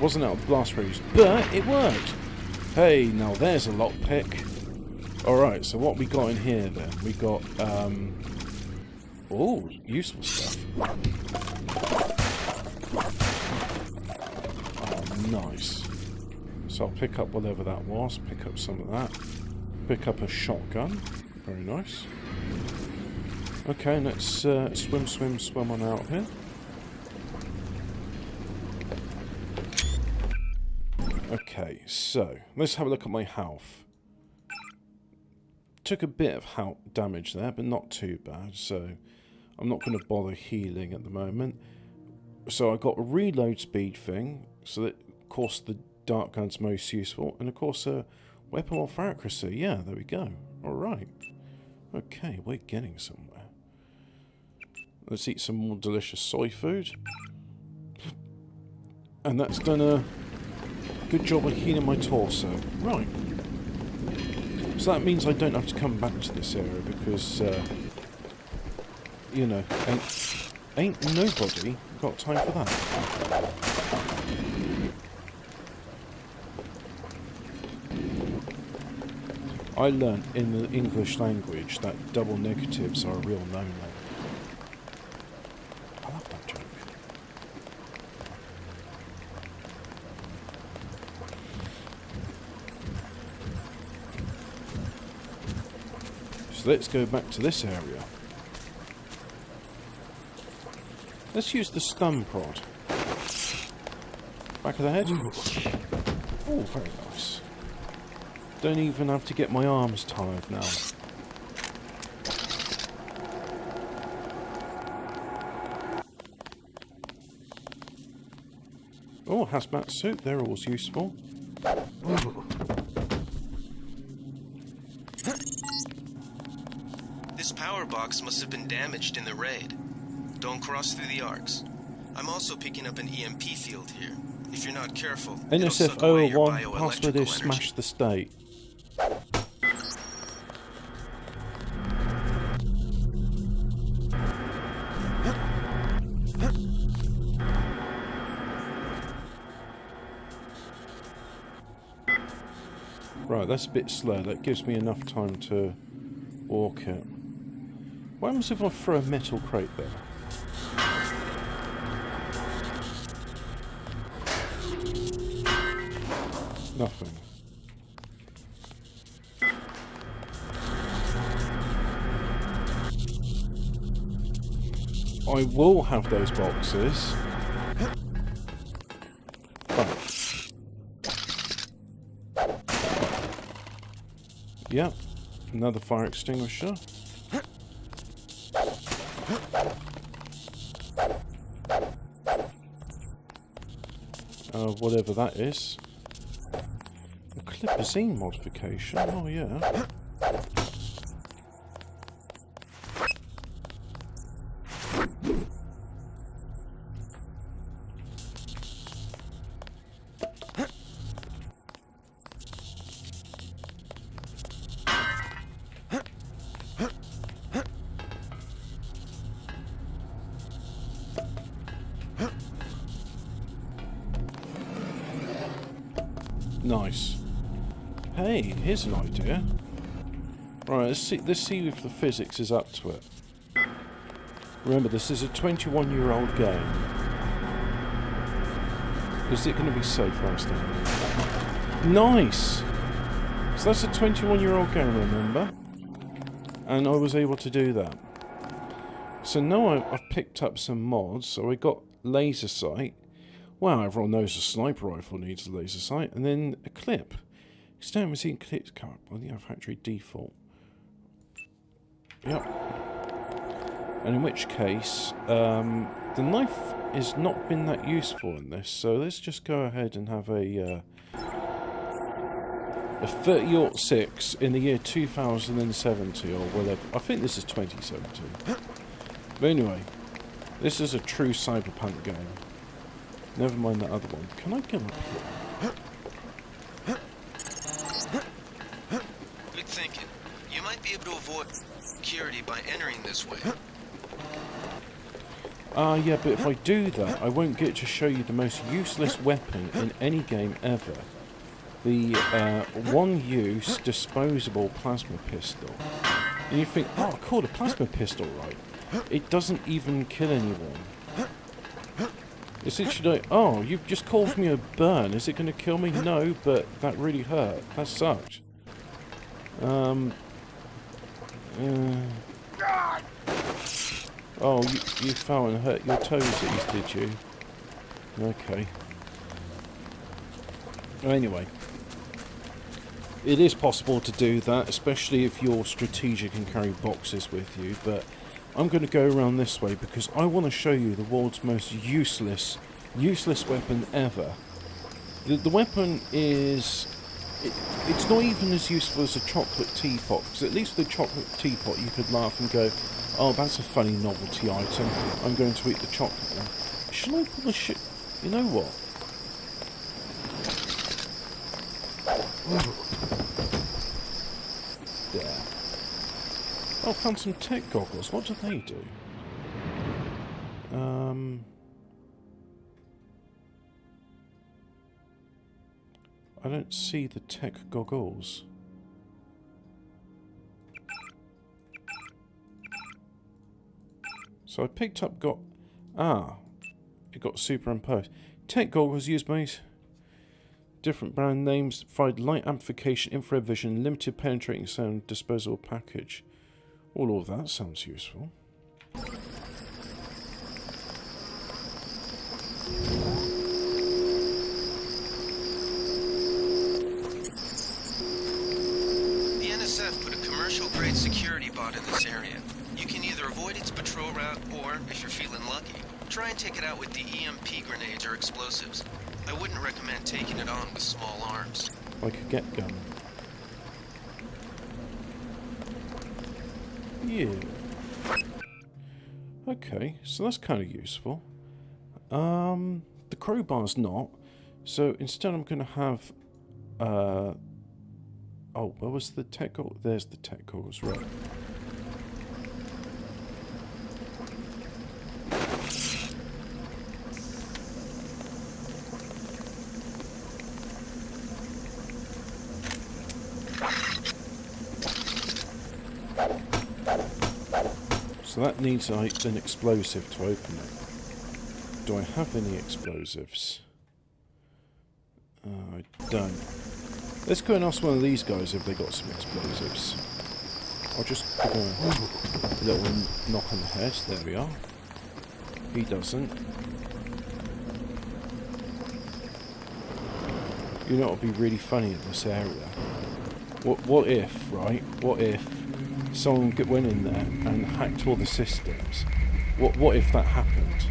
Wasn't out of the blast radius, but it worked! Hey, now there's a lockpick. Alright, so what we got in here then? We got, oh, useful stuff. Oh, nice. So I'll pick up whatever that was, pick up some of that. Pick up a shotgun. Very nice. Okay, let's swim on out here. Okay, so let's have a look at my health. Took a bit of health damage there, but not too bad, so I'm not going to bother healing at the moment. So I got a reload speed thing, so that, of course, the dart gun's most useful, and of course a weapon of accuracy. Yeah, there we go. Alright. Okay, we're getting somewhere. Let's eat some more delicious soy food. And that's done a good job of healing my torso. Right. So that means I don't have to come back to this area because, you know, ain't nobody got time for that. I learnt in the English language that double negatives are a real no-no. I love that joke. So let's go back to this area. Let's use the stun prod. Back of the head. Oh, very nice. Don't even have to get my arms tired now. Oh, hazmat suit, they're always useful. This power box must have been damaged in the raid. Don't cross through the arcs. I'm also picking up an EMP field here. If you're not careful, it'll suck away your NSF001, password is bioelectrical smash energy. the state. Right, that's a bit slow. That gives me enough time to walk it. What happens if I throw a metal crate there? Nothing. I will have those boxes. Yep, another fire extinguisher. Whatever that is. A clipazine modification, oh yeah. Nice. Hey, here's an idea. Right, let's see if the physics is up to it. Remember, this is a 21-year-old game. Is it going to be safe where I'm standing? Nice! So that's a 21-year-old game, remember? And I was able to do that. So now I've picked up some mods. So I got laser sight. Well, everyone knows a sniper rifle needs a laser sight. And then a clip. Extend machine clips card by the factory default. Yep. And in which case, the knife has not been that useful in this. So let's just go ahead and have a 30-06 in the year 2070 or whatever. I think this is 2070. But anyway, this is a true cyberpunk game. Never mind that other one. Can I get up here? Good thinking. You might be able to avoid security by entering this way. Yeah, but if I do that, I won't get to show you the most useless weapon in any game ever. The one-use disposable plasma pistol. And you think, oh, cool, the plasma pistol, right? It doesn't even kill anyone. It's literally like, oh, you've just caused me a burn. Is it going to kill me? No, but that really hurt. That sucked. Oh, you fell and hurt your toesies, did you? Okay. Anyway. It is possible to do that, especially if you're strategic and carry boxes with you, but I'm going to go around this way because I want to show you the world's most useless weapon ever. The weapon is... It's not even as useful as a chocolate teapot, because at least the chocolate teapot you could laugh and go, oh, that's a funny novelty item, I'm going to eat the chocolate now. Should I pull the shit... You know what? There. Oh, I found some tech goggles. What do they do? I don't see the tech goggles. So I picked up, it got superimposed. Tech goggles used by different brand names, provide light amplification, infrared vision, limited penetrating sound, disposable package. All of that sounds useful. The NSF put a commercial-grade security bot in this area. You can either avoid its patrol route, or, if you're feeling lucky, try and take it out with the EMP grenades or explosives. I wouldn't recommend taking it on with small arms. Like a get gun. Yeah. Okay, so that's kind of useful. The crowbar's not. So instead I'm going to have... oh, where was the tech goggles? There's the tech goggles, right. So that needs an explosive to open it. Do I have any explosives? I don't. Let's go and ask one of these guys if they got some explosives. I'll just give him a little knock on the head. There we are. He doesn't. You know what would be really funny in this area? What if, right? What if someone went in there and hacked all the systems? What if that happened?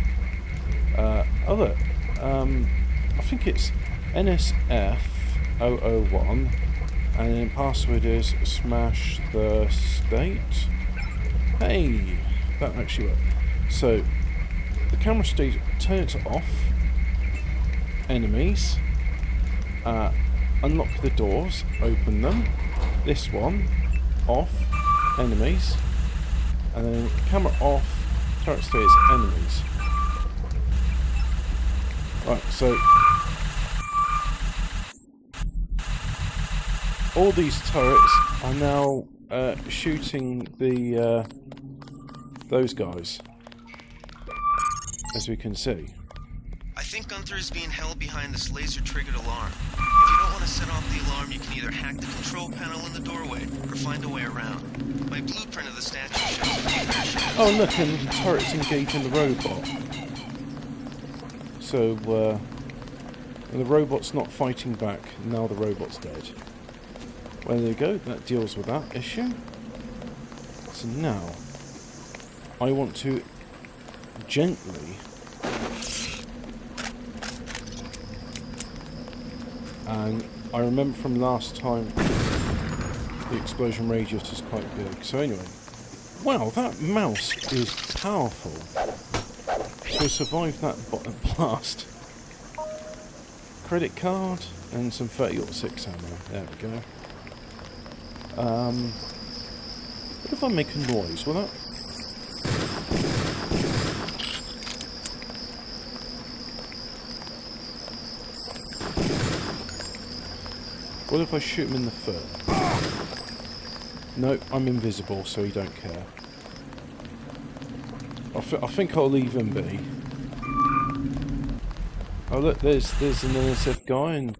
Oh look, I think it's NSF 001, and then password is smash the state. Hey, that actually worked. So the camera stays, turn it off. Enemies. Unlock the doors, open them. This one off. Enemies. And then camera off. Turret stays enemies. Right, so all these turrets are now shooting the those guys, as we can see. I think Gunther is being held behind this laser-triggered alarm. If you don't want to set off the alarm, you can either hack the control panel in the doorway, or find a way around. My blueprint of the statue shows... Oh look, and the turret's engaging the robot. So, and the robot's not fighting back, now the robot's dead. Well, there you go, that deals with that issue. So now, I want to gently... And I remember from last time, the explosion radius is quite big. So anyway, wow, that mouse is powerful. So I survived that blast. Credit card and some 30-06 ammo. There we go. What if I make a noise? Will that? What if I shoot him in the foot? No, I'm invisible, so he don't care. I think I'll leave him be. Oh look, there's an NSF guy, and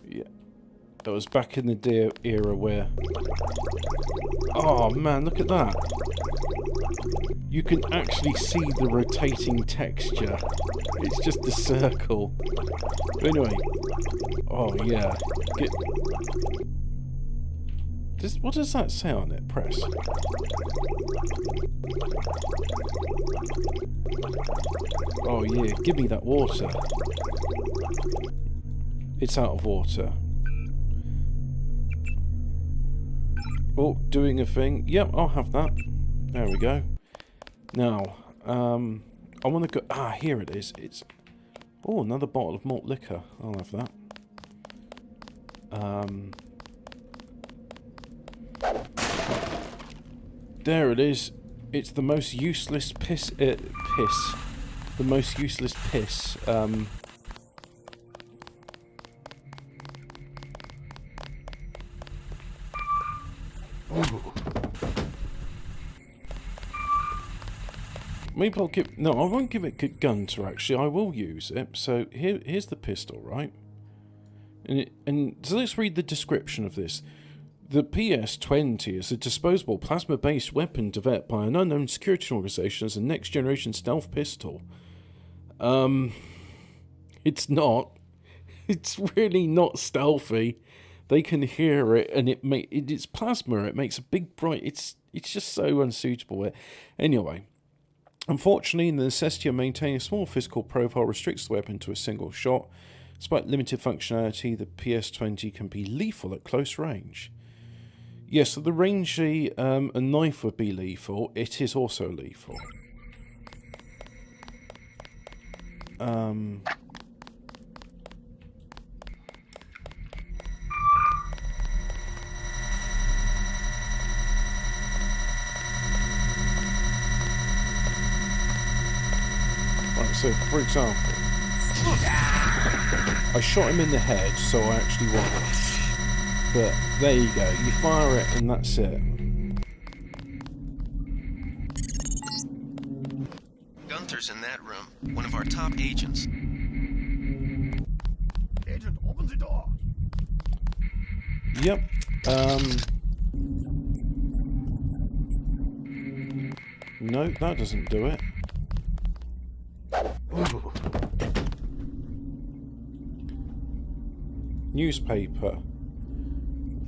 yeah, that was back in the era where. Oh man, look at that! You can actually see the rotating texture. It's just a circle. But anyway, oh yeah, what does that say on it? Press. Oh yeah, give me that water. It's out of water. Oh, doing a thing. Yep, I'll have that. There we go. Now, I want to go... Ah, here it is. It's... Oh, another bottle of malt liquor. I'll have that. There it is. It's the most useless piss... piss. The most useless piss. Maybe I'll give... No, I won't give it Gunter, actually. I will use it. So, here's the pistol, right? And so let's read the description of this. The PS-20 is a disposable plasma-based weapon developed by an unknown security organisation as a next-generation stealth pistol. It's not. It's really not stealthy. They can hear it, and it's plasma. It makes a big bright... It's just so unsuitable. Anyway... Unfortunately, the necessity of maintaining a small physical profile restricts the weapon to a single shot. Despite limited functionality, the PS-20 can be lethal at close range. Yes, so the range a knife would be lethal. It is also lethal. So, for example, I shot him in the head, so I actually won. But there you go. You fire it, and that's it. Gunther's in that room. One of our top agents. Agent, open the door. Yep. No, that doesn't do it. Newspaper.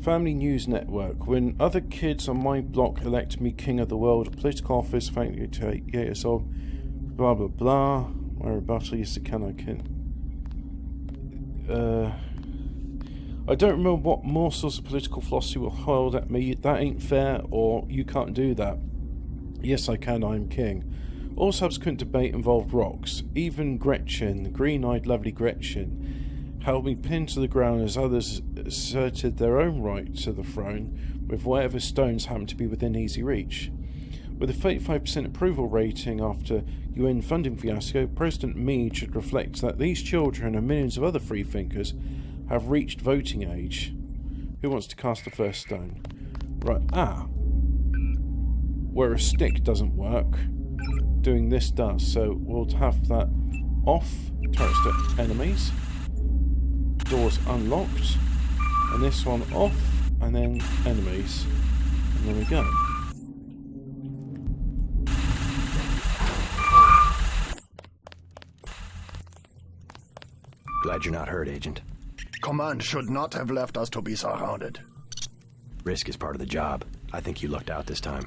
Family News Network. When other kids on my block elect me king of the world, political office, thank you to 8 years old, blah blah blah. My rebuttal is the can I can. I don't remember what morsels of political philosophy will hurled at me. That ain't fair, or you can't do that. Yes, I can, I am king. All subsequent debate involved rocks. Even Gretchen, the green-eyed lovely Gretchen, held me pinned to the ground as others asserted their own right to the throne, with whatever stones happened to be within easy reach. With a 35% approval rating after UN funding fiasco, President Meade should reflect that these children and millions of other freethinkers have reached voting age. Who wants to cast the first stone? Right, where a stick doesn't work, doing this does, so we'll have that off, turrets to enemies, doors unlocked, and this one off, and then enemies, and there we go. Glad you're not hurt, Agent. Command should not have left us to be surrounded. Risk is part of the job. I think you lucked out this time.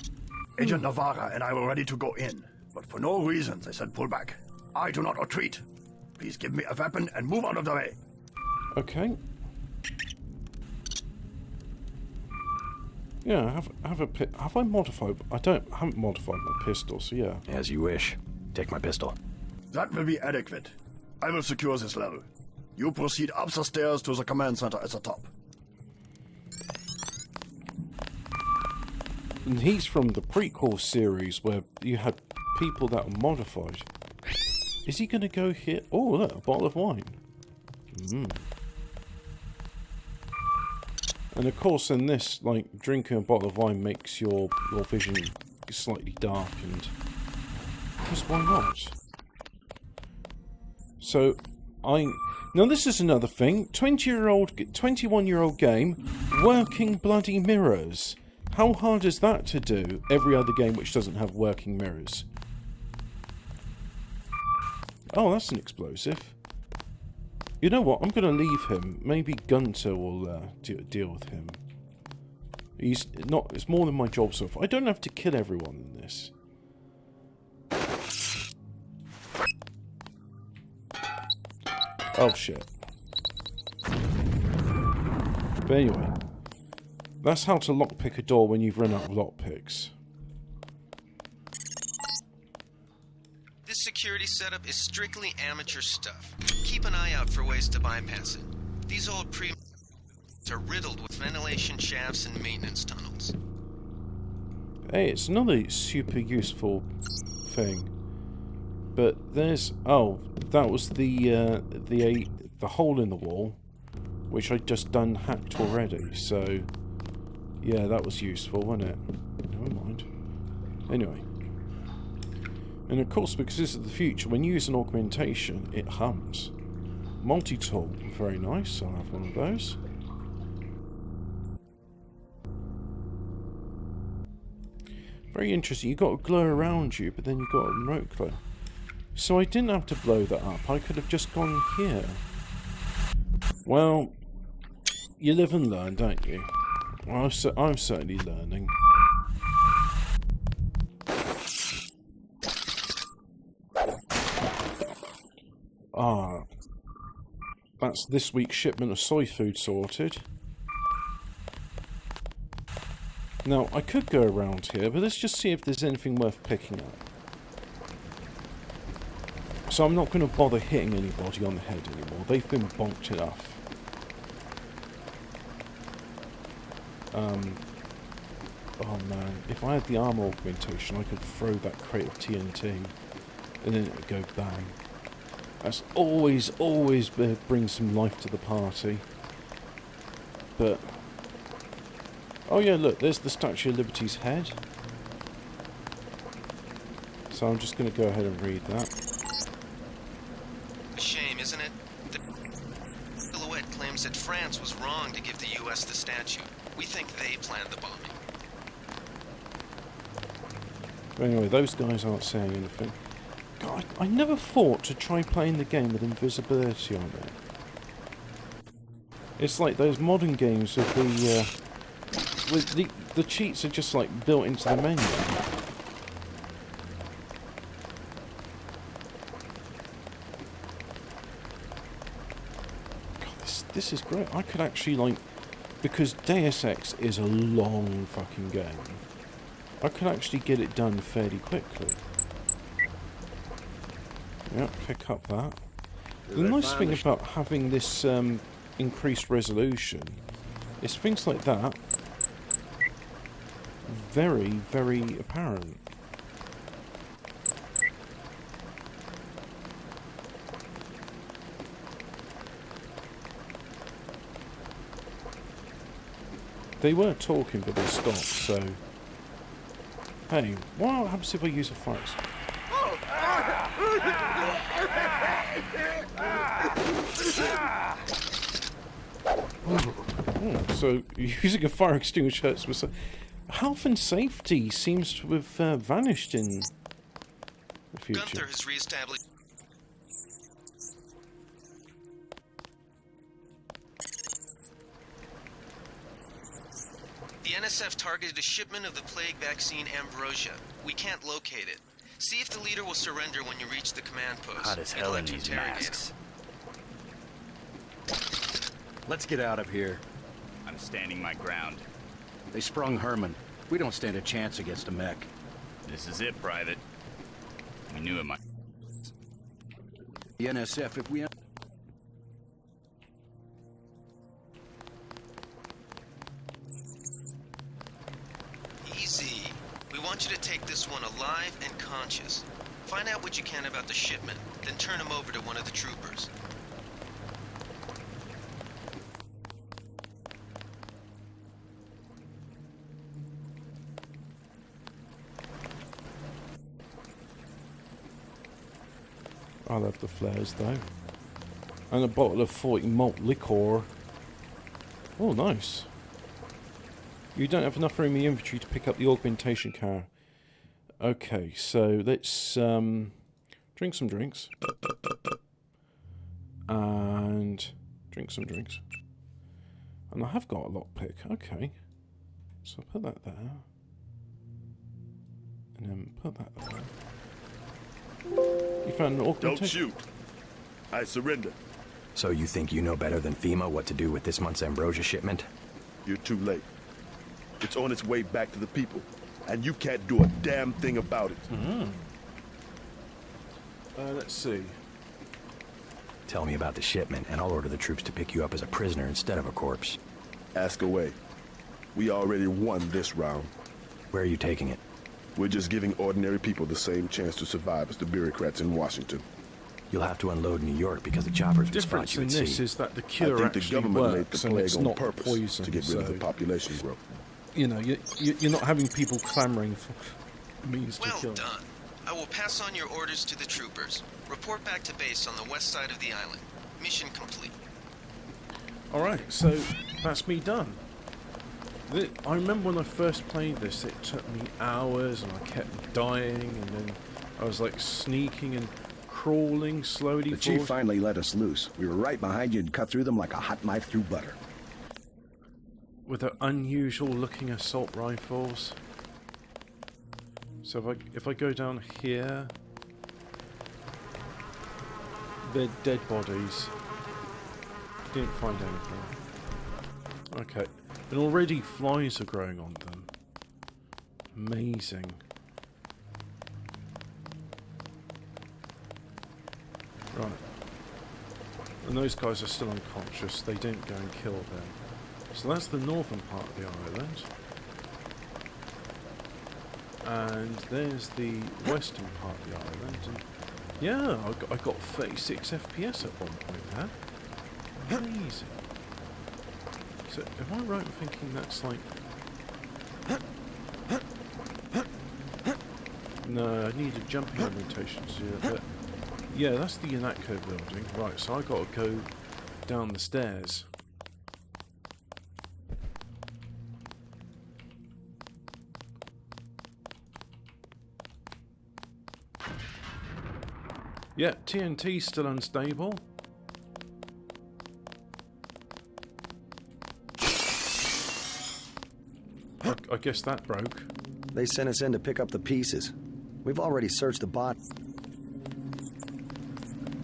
Agent Navarra and I were ready to go in, but for no reason they said pull back. I do not retreat. Please give me a weapon and move out of the way. Okay. Yeah, have I modified? I haven't modified my pistol, so yeah. As you wish. Take my pistol. That will be adequate. I will secure this level. You proceed up the stairs to the command center at the top. And he's from the prequel series where you had people that were modified. Is he going to go here? Oh, look, a bottle of wine. And of course in this, like, drinking a bottle of wine makes your vision slightly darkened. Because why not? So, now this is another thing. 21-year-old game, working bloody mirrors. How hard is that to do? Every other game which doesn't have working mirrors. Oh, that's an explosive. You know what? I'm going to leave him. Maybe Gunter will deal with him. He's not. It's more than my job so far. I don't have to kill everyone in this. Oh shit. But anyway, that's how to lockpick a door when you've run out of lockpicks. This security setup is strictly amateur stuff. Keep an eye out for ways to bypass it. These old are riddled with ventilation shafts and maintenance tunnels. Hey, it's another super useful thing. But there's... Oh, that was the hole in the wall, which I'd just done hacked already, so... Yeah, that was useful, wasn't it? Never mind. Anyway. And of course, because this is the future, when you use an augmentation, it hums. Multi-tool, very nice, I'll have one of those. Very interesting, you've got a glow around you, but then you've got a remote glow. So I didn't have to blow that up, I could have just gone here. Well, you live and learn, don't you? Well, I'm certainly learning. Ah, that's this week's shipment of soy food sorted. Now, I could go around here, but let's just see if there's anything worth picking up. So I'm not going to bother hitting anybody on the head anymore. They've been bonked enough. Oh man, if I had the armor augmentation, I could throw that crate of TNT, and then it would go bang. That's always brings some life to the party. But oh yeah, look, there's the Statue of Liberty's head. So I'm just going to go ahead and read that. A shame, isn't it? The silhouette claims that France was wrong to give the U.S. the statue. We think they planned the bombing. Anyway, those guys aren't saying anything. God, I never thought to try playing the game with invisibility on it. It's like those modern games with the cheats are just like built into the menu. God, this is great. I could actually like, because Deus Ex is a long fucking game, I could actually get it done fairly quickly. Yep, pick up that. The nice thing about having this increased resolution is things like that very, very apparent. They weren't talking, but they stopped, so... Hey, what happens if I use a fire? So, using a fire extinguisher hurts myself. Health and safety seems to have vanished in the future. Gunther has reestablished... The NSF targeted a shipment of the plague vaccine Ambrosia. We can't locate it. See if the leader will surrender when you reach the command post. Hot as hell in these masks. Let's get out of here. I'm standing my ground. They sprung Herman. We don't stand a chance against a mech. This is it, Private. We knew it might. The NSF, if we... Easy. We want you to take this one alive and conscious. Find out what you can about the shipment, then turn him over to one of the troopers. I love the flares though. And a bottle of 40 malt liquor. Oh, nice. You don't have enough room in the inventory to pick up the augmentation car. Okay, so let's drink some drinks. And drink some drinks. And I have got a lockpick. Okay. So put that there. And then put that there. You found an augmentation? Don't shoot. I surrender. So you think you know better than FEMA what to do with this month's Ambrosia shipment? You're too late. It's on its way back to the people, and you can't do a damn thing about it. Let's see. Tell me about the shipment, and I'll order the troops to pick you up as a prisoner instead of a corpse. Ask away. We already won this round. Where are you taking it? We're just giving ordinary people the same chance to survive as the bureaucrats in Washington. You'll have to unload New York because the choppers The will spot difference you in at this sea. is that the I cure think the actually government made works the and plague it's on not purpose poison. to get rid of the population growth. You know, you're not having people clamouring for means to Well kill. done. I will pass on your orders to the troopers. Report back to base on the west side of the island. Mission complete. Alright, so that's me done. I remember when I first played this, it took me hours and I kept dying, and then I was like sneaking and crawling slowly The chief finally let us loose. We were right behind you and cut through them like a hot knife through butter. with the unusual looking assault rifles. So if I go down here, they're dead bodies. Didn't find anything. Okay. And already flies are growing on them. Amazing. Right. And those guys are still unconscious. They didn't go and kill them. So that's the northern part of the island. And there's the western part of the island. And yeah, I got 36 FPS at one point there. Amazing. So, am I right in thinking that's like... No, I need a jumping orientation to do that, but... Yeah, that's the UNATCO building. Right, so I gotta go down the stairs. Yeah, TNT's still unstable. I guess that broke. They sent us in to pick up the pieces. We've already searched the bot.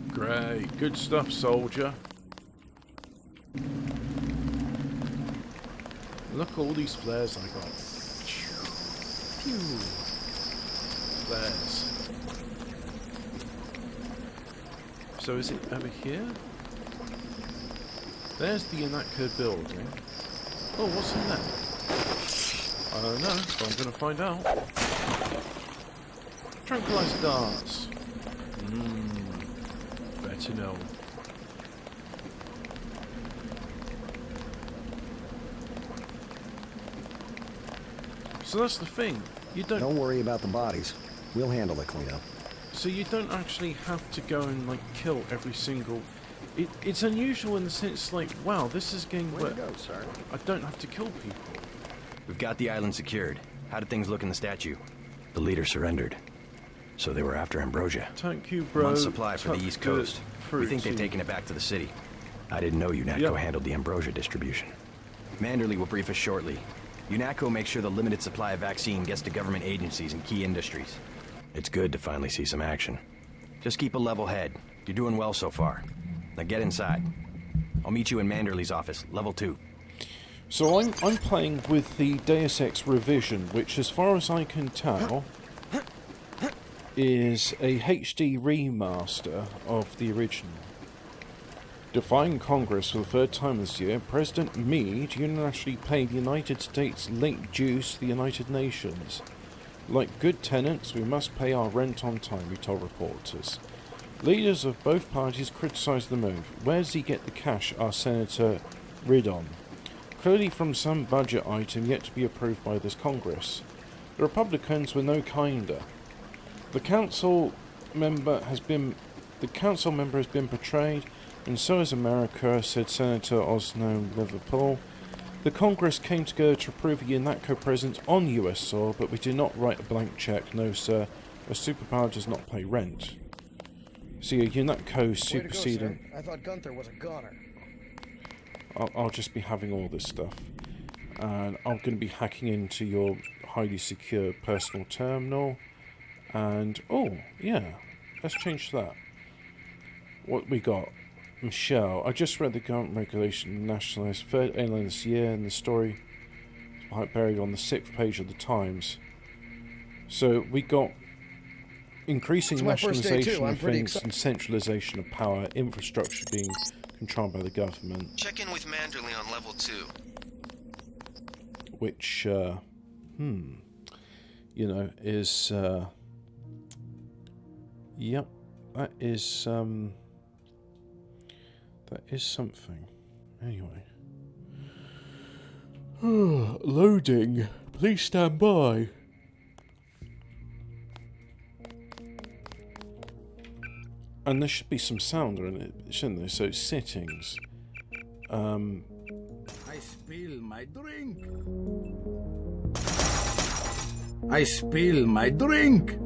Great. Good stuff, soldier. Look at all these flares I got. Pew. Flares. So is it over here? There's the UNATCO building. Oh, what's in there? I don't know, but I'm going to find out. Tranquilizer darts. Fentanyl. So that's the thing. You don't worry about the bodies. We'll handle the cleanup. So you don't actually have to go and like kill every single... It's unusual in the sense like, wow, this is a game where sir. I don't have to kill people. We've got the island secured. How did things look in the statue? The leader surrendered. So they were after Ambrosia. Thank you, bro. Month's supply for the East Coast. We think they've taken it back to the city. I didn't know UNATCO handled the Ambrosia distribution. Manderley will brief us shortly. UNATCO makes sure the limited supply of vaccine gets to government agencies and key industries. It's good to finally see some action. Just keep a level head. You're doing well so far. Now get inside. I'll meet you in Manderley's office, level 2. So I'm playing with the Deus Ex revision, which as far as I can tell is a HD remaster of the original. Defying Congress for the third time this year, President Meade unilaterally paid the United States late dues to the United Nations. Like good tenants, we must pay our rent on time, he told reporters. Leaders of both parties criticised the move. Where does he get the cash, asked Senator Ridon. Clearly from some budget item yet to be approved by this Congress. The Republicans were no kinder. The council member has been betrayed, and so has America, said Senator Osno Liverpool. The Congress came together to approve a UNATCO presence on US soil, but we did not write a blank check, no sir. A superpower does not pay rent. See, a UNATCO superseding... I thought Gunther was a goner. I'll just be having all this stuff. And I'm going to be hacking into your highly secure personal terminal. And, oh, yeah, let's change that. What we got? Michelle. I just read the government regulation nationalised third airline this year, and the story is buried on the 6th page of the Times. So we got increasing nationalisation of things and centralisation of power, infrastructure being controlled by the government. Check in with Manderley on level 2. Which, you know, is, yep, that is something. Anyway. Loading. Please stand by. And there should be some sound in it, shouldn't there? So settings. I spill my drink. I spill my drink.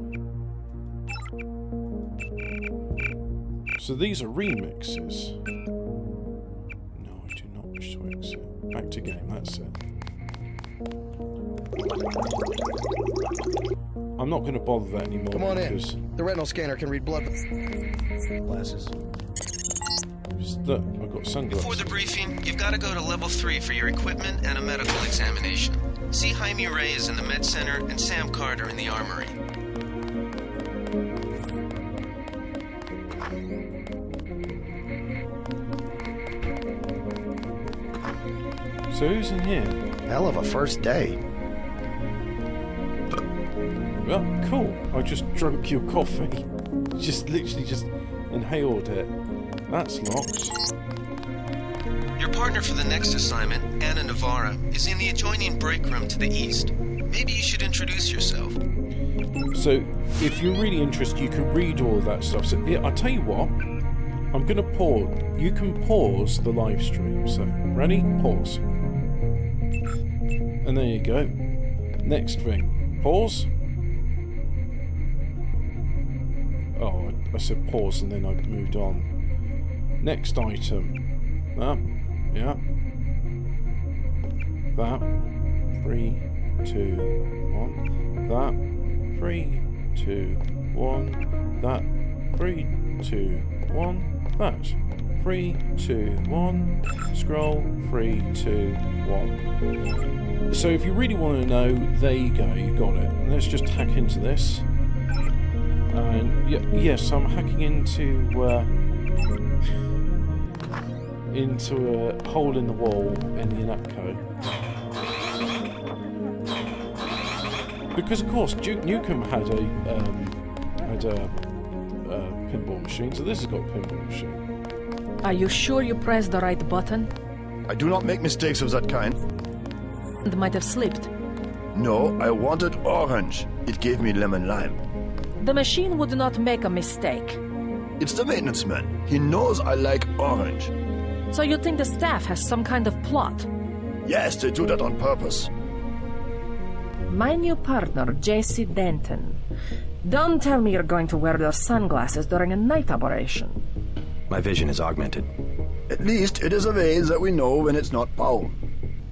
So these are remixes. No, I do not wish to exit. Back to game, that's it. I'm not going to bother that anymore. Come on because in. The retinal scanner can read blood. Glasses. Look, I've got sunglasses. Before the briefing, you've got to go to level 3 for your equipment and a medical examination. See Jaime Reyes in the med center and Sam Carter in the armory. So who's in here? Hell of a first day. Well, cool. I just drank your coffee. Just literally just inhaled it. That's locked. Your partner for the next assignment, Anna Navarra, is in the adjoining break room to the east. Maybe you should introduce yourself. So, if you're really interested, you can read all of that stuff. So, yeah, I'll tell you what. I'm going to pause. You can pause the live stream. So, ready? Pause. And there you go. Next thing. Pause. Oh, I said pause and then I moved on. Next item. That. Yeah. That. 3, 2, 1. That. 3, 2, 1. That. 3, 2, 1. That. 3, 2, 1. Scroll. 3, 2, 1. So if you really want to know, there you go, you got it. Let's just hack into this. And yes, I'm hacking into a hole in the wall in the Inapco. Because of course Duke Nukem had a pinball machine, so this has got a pinball machine. Are you sure you pressed the right button? I do not make mistakes of that kind. And might have slipped. No, I wanted orange. It gave me lemon lime. The machine would not make a mistake. It's the maintenance man. He knows I like orange. So you think the staff has some kind of plot? Yes, they do that on purpose. My new partner, J.C. Denton. Don't tell me you're going to wear those sunglasses during a night operation. My vision is augmented. At least it is a way that we know when it's not Paul.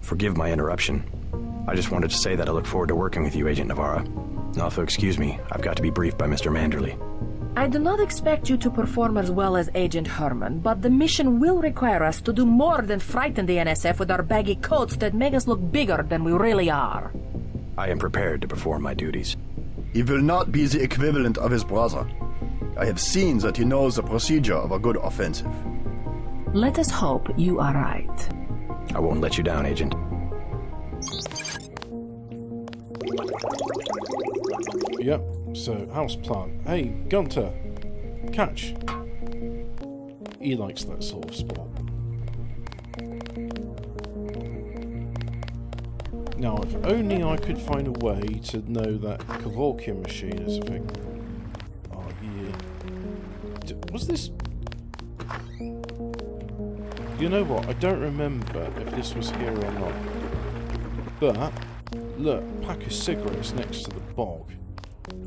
Forgive my interruption. I just wanted to say that I look forward to working with you, Agent Navarra. Now, if you'll excuse me, I've got to be briefed by Mr. Manderley. I do not expect you to perform as well as Agent Herman, but the mission will require us to do more than frighten the NSF with our baggy coats that make us look bigger than we really are. I am prepared to perform my duties. He will not be the equivalent of his brother. I have seen that he knows the procedure of a good offensive. Let us hope you are right. I won't let you down, Agent. Yep, so houseplant. Hey, Gunter, catch. He likes that sort of sport. Now, if only I could find a way to know that Kevorkian machine is a thing. Oh, yeah. Was this... You know what, I don't remember if this was here or not. But, look, pack of cigarettes next to the bog.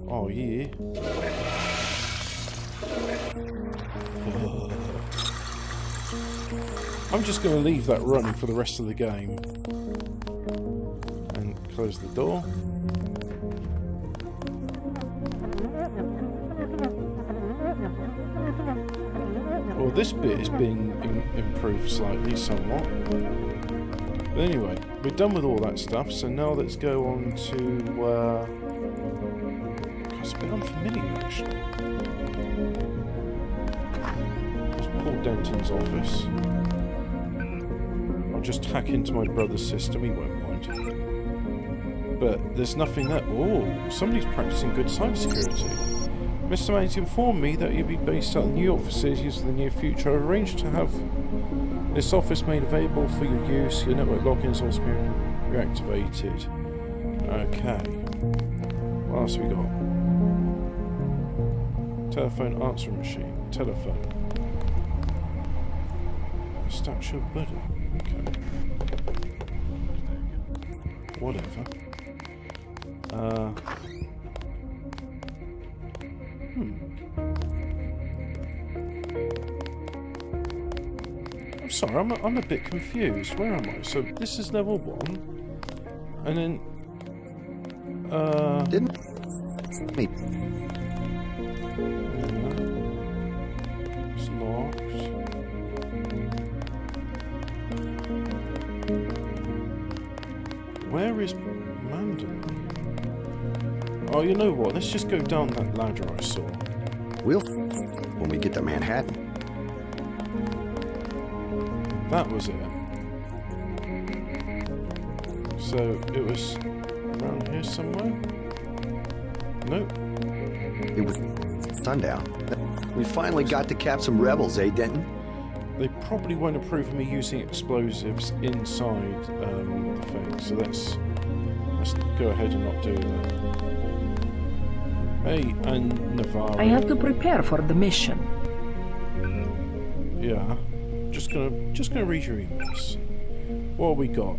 Oh, yeah. I'm just going to leave that running for the rest of the game. And close the door. Well, this bit has been improved slightly, somewhat. But anyway, we're done with all that stuff, so now let's go on to... It's a bit unfamiliar, actually. There's Paul Denton's office. I'll just hack into my brother's system, he won't mind. But there's nothing there. Oh, somebody's practicing good cybersecurity. Mr. Mays informed me that you'll be based out of New York facilities in the near future. I've arranged to have this office made available for your use. Your network logins also been reactivated. Okay. What else have we got? Telephone answering machine. Telephone. A statue of Buddha. Okay. Whatever. I'm sorry, I'm a bit confused. Where am I? So this is level 1, and then Didn't me. It's locked. Where is Mandalay? Oh, you know what? Let's just go down that ladder I saw. We'll when we get to Manhattan. That was it. So it was around here somewhere? Nope. It was sundown. We finally got to cap some rebels, eh, Denton? They probably won't approve of me using explosives inside the thing, so let's go ahead and not do that. Hey, and Navarro. I have to prepare for the mission. Yeah. Just gonna read your emails. What we got?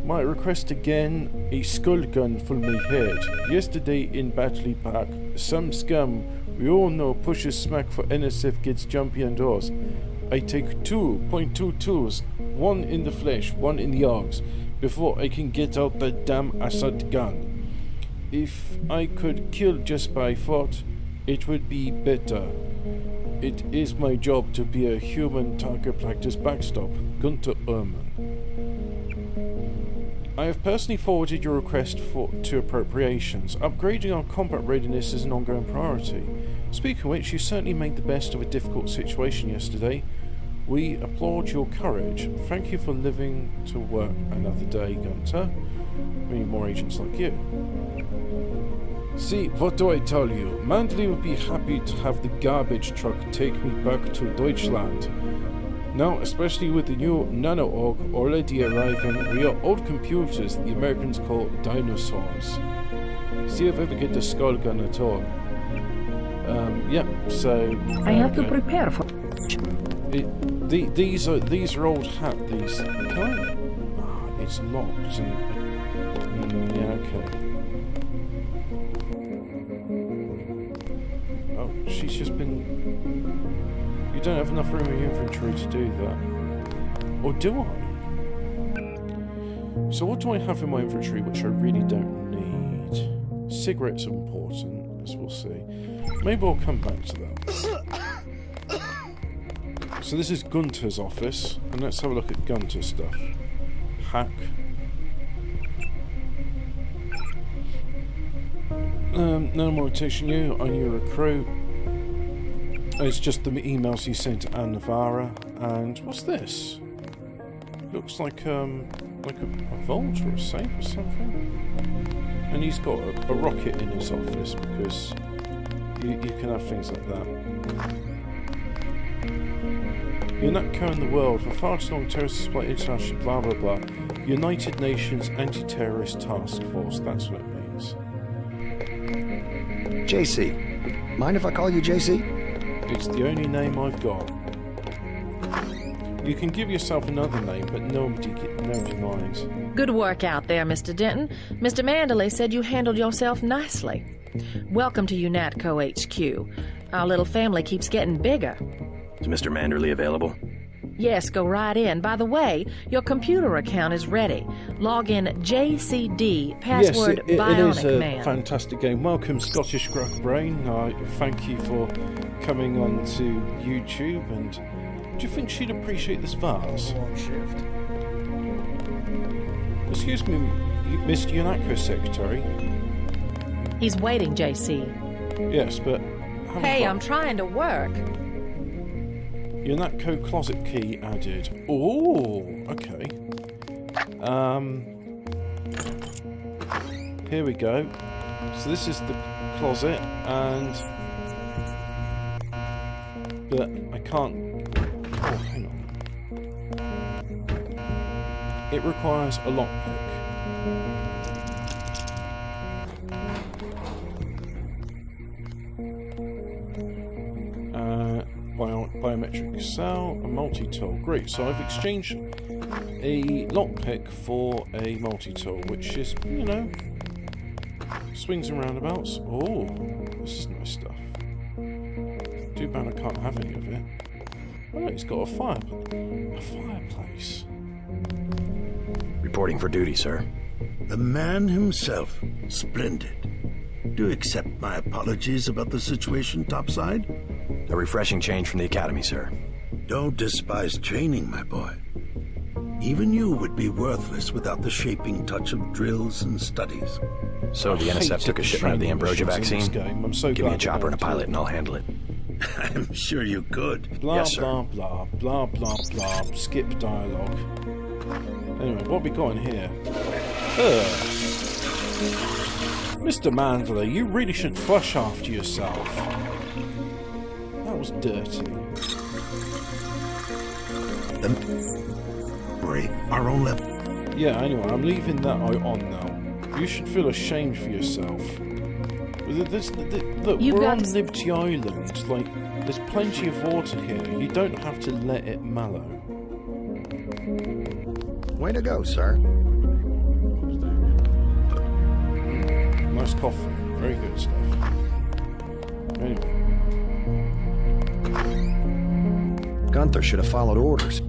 Might request again a skull gun for my head. Yesterday in Battley Park, some scum we all know pushes smack for NSF gets jumpy indoors. I take 2.22s, one in the flesh, one in the arms, before I can get out that damn Assad gun. If I could kill just by thought, it would be better. It is my job to be a human target practice backstop. Gunther Ehrman. I have personally forwarded your request to appropriations. Upgrading our combat readiness is an ongoing priority. Speaking of which, you certainly made the best of a difficult situation yesterday. We applaud your courage. Thank you for living to work another day, Gunther. We need more agents like you. See, what do I tell you? Mandley would be happy to have the garbage truck take me back to Deutschland. Now, especially with the new nano-org already arriving, we are old computers the Americans call dinosaurs. See if I ever get the skull gun at all. Yeah, so... I have to prepare for... These are old hat, these... Can I... Oh, it's locked and... yeah, okay. Oh, she's just been... You don't have enough room in your inventory to do that. Or do I? So what do I have in my inventory which I really don't need? Cigarettes are important, as we'll see. Maybe I'll come back to that. So this is Gunther's office, and let's have a look at Gunther's stuff. Hack. No more rotation you, I knew recruit. It's just the emails he sent to Anne Navarra, and what's this? Looks like a vault or a safe or something. And he's got a rocket in his office because you can have things like that. You're not carrying the world for far too long. Terrorists supply international blah blah blah. United Nations Anti-Terrorist Task Force. That's what it means. JC. Mind if I call you JC? It's the only name I've got. You can give yourself another name, but nobody minds. Good work out there, Mr. Denton. Mr. Mandalay said you handled yourself nicely. Welcome to UNATCO HQ. Our little family keeps getting bigger. Is Mr. Manderley available? Yes, go right in. By the way, your computer account is ready. Log in JCD, password yes, Bionic it is a Man. fantastic game. Welcome, Scottish Gruck Brain. Thank you for coming on to YouTube. And do you think she'd appreciate this vase? Shift. Excuse me, Mr. UNATCO Secretary. He's waiting, JC. Yes, but... Hey, I'm trying to work. UNATCO closet key added. Oh, okay. Here we go. So this is the closet, and... But I can't... Oh, hang on. It requires a lockpick. biometric cell, a multi-tool. Great, so I've exchanged a lockpick for a multi-tool, which is, you know, swings and roundabouts. Oh, this is nice stuff. Too bad I can't have any of it. Oh, it's got a fireplace. Reporting for duty, sir. The man himself. Splendid. Do you accept my apologies about the situation topside? A refreshing change from the academy, sir. Don't despise training, my boy. Even you would be worthless without the shaping touch of drills and studies. So the NSF took a shipment of the Ambrosia vaccine? I'm so Give me a chopper and a pilot and I'll handle it. I'm sure you could. Blah, yes, sir. blah, blah, blah, blah, blah. Skip dialogue. Anyway, what we got in here? Mr. Mandler, you really shouldn't flush after yourself. That was dirty. Our own level. Yeah, anyway, I'm leaving that on now. You should feel ashamed for yourself. Look, we're on Liberty Island. Like, there's plenty of water here. You don't have to let it mallow. Way to go, sir. Nice coffee. Very good stuff. Anyway. Gunther should have followed orders.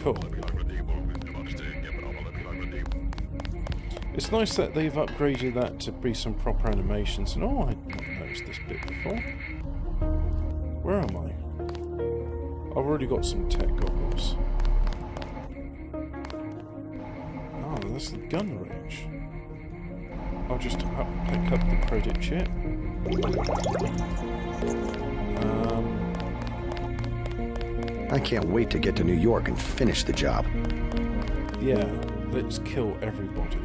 Cool. It's nice that they've upgraded that to be some proper animations. And oh, I didn't notice this bit before. Where am I? I've already got some tech goggles. Oh, that's the gun range. I'll just pick up the credit chip. I can't wait to get to New York and finish the job. Yeah, let's kill everybody.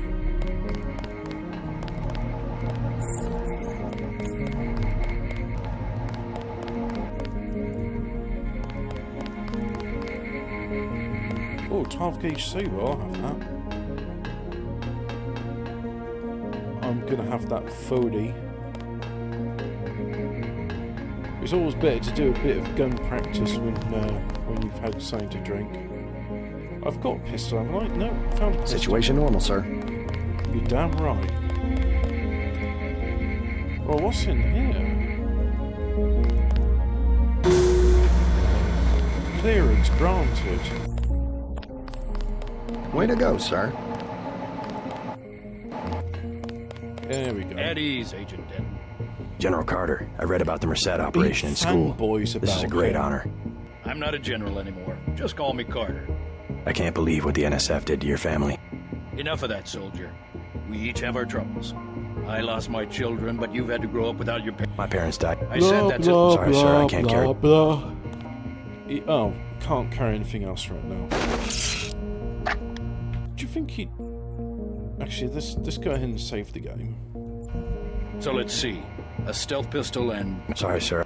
Oh, 12 gauge saber, I'll have that. I'm gonna have that Foley. It's always better to do a bit of gun practice when you've had something to drink. I've got a pistol, haven't I? No, found a pistol. Situation normal, sir. You're damn right. Well, what's in here? Clearance granted. Way to go, sir. There we go. At ease, Agent Denton. General Carter, I read about the Merced operation in school. This is a great honor. I'm not a general anymore. Just call me Carter. I can't believe what the NSF did to your family. Enough of that, soldier. We each have our troubles. I lost my children, but you've had to grow up without your parents. My parents died. I said that's it. Sorry, sir, I can't carry... Oh, can't carry anything else right now. Do you think he'd... Actually, let's go ahead and save the game. So let's see. A stealth pistol and... Sorry, sir.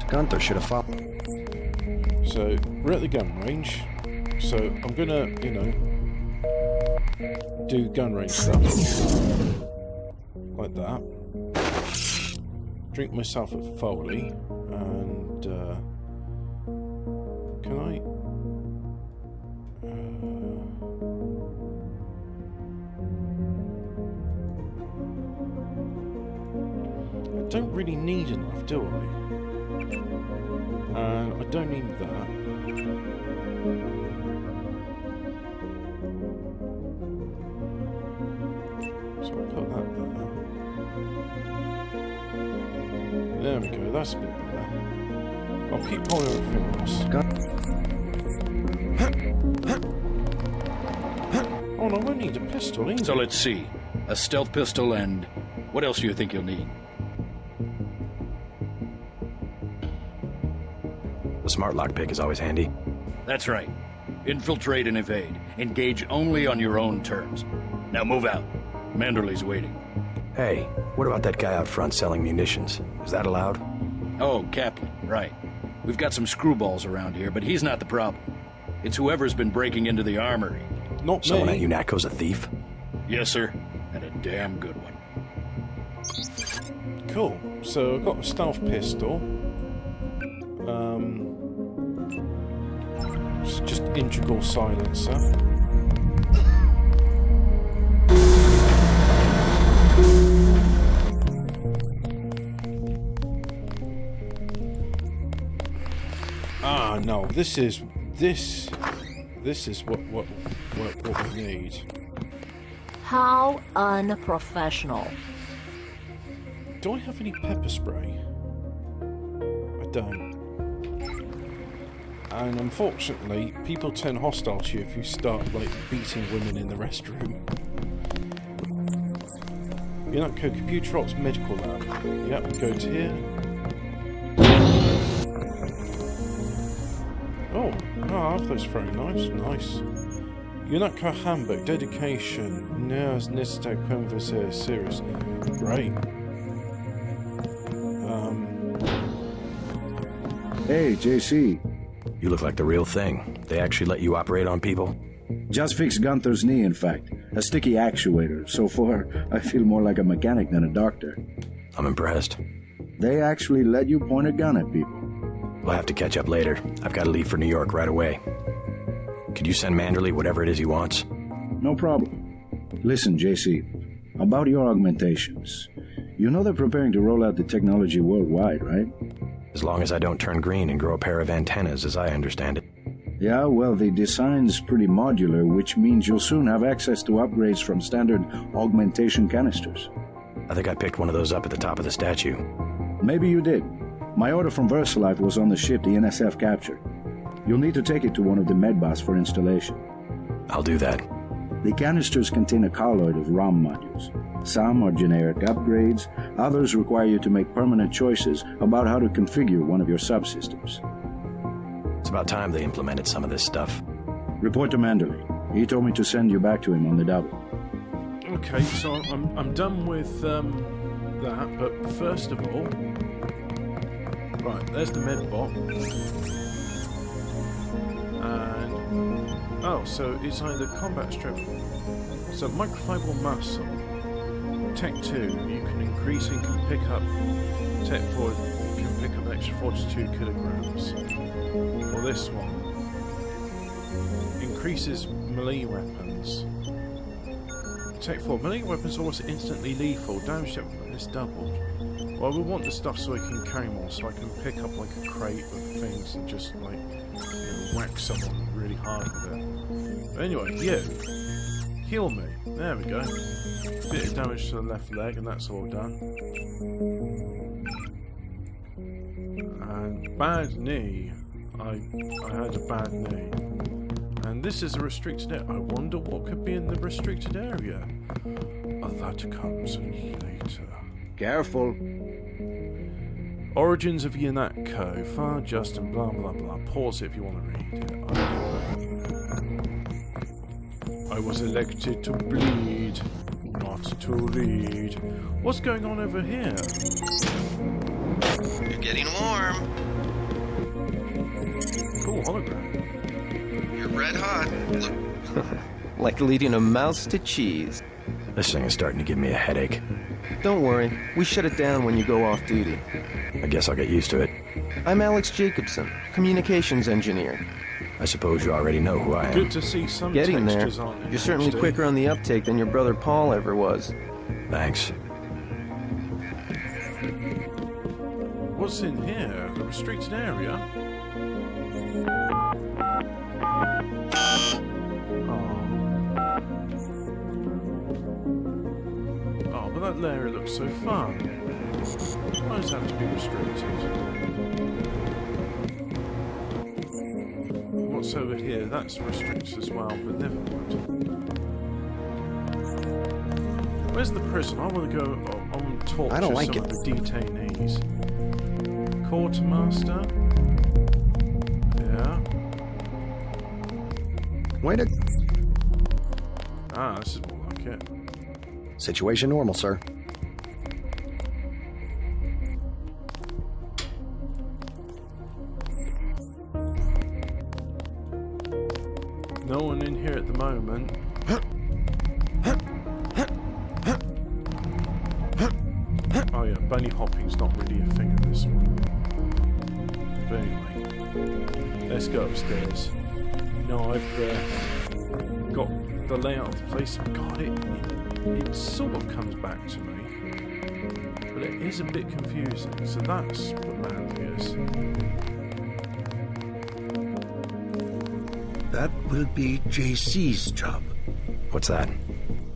Gunther should have followed. So, we're at the gun range. So, I'm gonna, you know, do gun range stuff. Like that. Drink myself a Foley. And, can I... I don't really need enough, do I? And I don't need that. So I'll put that there. There we go, that's a bit better. I'll keep pulling everything else. Oh no, I won't need a pistol either. So let's see. A stealth pistol and... What else do you think you'll need? A smart lockpick is always handy. That's right. Infiltrate and evade. Engage only on your own terms. Now move out. Manderley's waiting. Hey, what about that guy out front selling munitions? Is that allowed? Oh, Kaplan, right. We've got some screwballs around here, but he's not the problem. It's whoever's been breaking into the armory. Not Someone me. at UNATCO's a thief? Yes, sir. And a damn good one. Cool. So I've got a stealth pistol. It's just integral silencer. Ah, no. This is what we need. How unprofessional. Do I have any pepper spray? I don't. And unfortunately, people turn hostile to you if you start, like, beating women in the restroom. You're not computer ops medical lab. Yep, go to here. Oh, I have those throwing knives. Nice. You're not handbook. Dedication. No, necessary converse serious. Great. Hey, JC. You look like the real thing. They actually let you operate on people? Just fixed Gunther's knee, in fact. A sticky actuator. So far, I feel more like a mechanic than a doctor. I'm impressed. They actually let you point a gun at people. We'll have to catch up later. I've got to leave for New York right away. Could you send Manderley whatever it is he wants? No problem. Listen, JC. About your augmentations. You know they're preparing to roll out the technology worldwide, right? As long as I don't turn green and grow a pair of antennas, as I understand it. Yeah, well, the design's pretty modular, which means you'll soon have access to upgrades from standard augmentation canisters. I think I picked one of those up at the top of the statue. Maybe you did. My order from VersaLife was on the ship the NSF captured. You'll need to take it to one of the medbots for installation. I'll do that. The canisters contain a colloid of ROM modules. Some are generic upgrades, others require you to make permanent choices about how to configure one of your subsystems. It's about time they implemented some of this stuff. Report to Manderley. He told me to send you back to him on the double. Okay, so I'm done with that, but first of all... Right, there's the medbot. And... Oh, so it's either combat strip... So microfiber muscle. Tech 2, you can increase and can pick up... Tech 4 can pick up an extra 42 kilograms. Or this one. Increases melee weapons. Tech 4, melee weapons are almost instantly lethal. Damage to weapon is doubled. Well, we want the stuff so I can carry more, so I can pick up like a crate of things and just like, whack someone really hard with it. But anyway, you heal me. There we go. Bit of damage to the left leg, and that's all done. And bad knee. I had a bad knee. And this is a restricted area. I wonder what could be in the restricted area. Oh, that comes later. Careful. Origins of Yanatko, Far Justin, blah blah blah. Pause it if you want to read it. I was elected to bleed, not to read. What's going on over here? You're getting warm. Cool hologram. You're red hot. Look. Like leading a mouse to cheese. This thing is starting to give me a headache. Don't worry, we shut it down when you go off duty. I guess I'll get used to it. I'm Alex Jacobson, communications engineer. I suppose you already know who I am. Good to see some Getting there. textures on You're certainly quicker on the uptake than your brother Paul ever was. Thanks. What's in here? The restricted area? Oh, but that area looks so fun. Why does it have to be restricted? What's over here? That's restricted as well, but never mind. Where's the prison? I want to go. I want to talk I don't to like some it. of the detainees. Quartermaster. Yeah. Wait a... Ah, this is more like it. Situation normal, sir. No one in here at the moment. yeah, bunny hopping's not really a thing in this one. But anyway, let's go upstairs. Now I've got the layout of the place. God, it sort of comes back to me, but it is a bit confusing. So that's what Mandy is. That will be JC's job. What's that?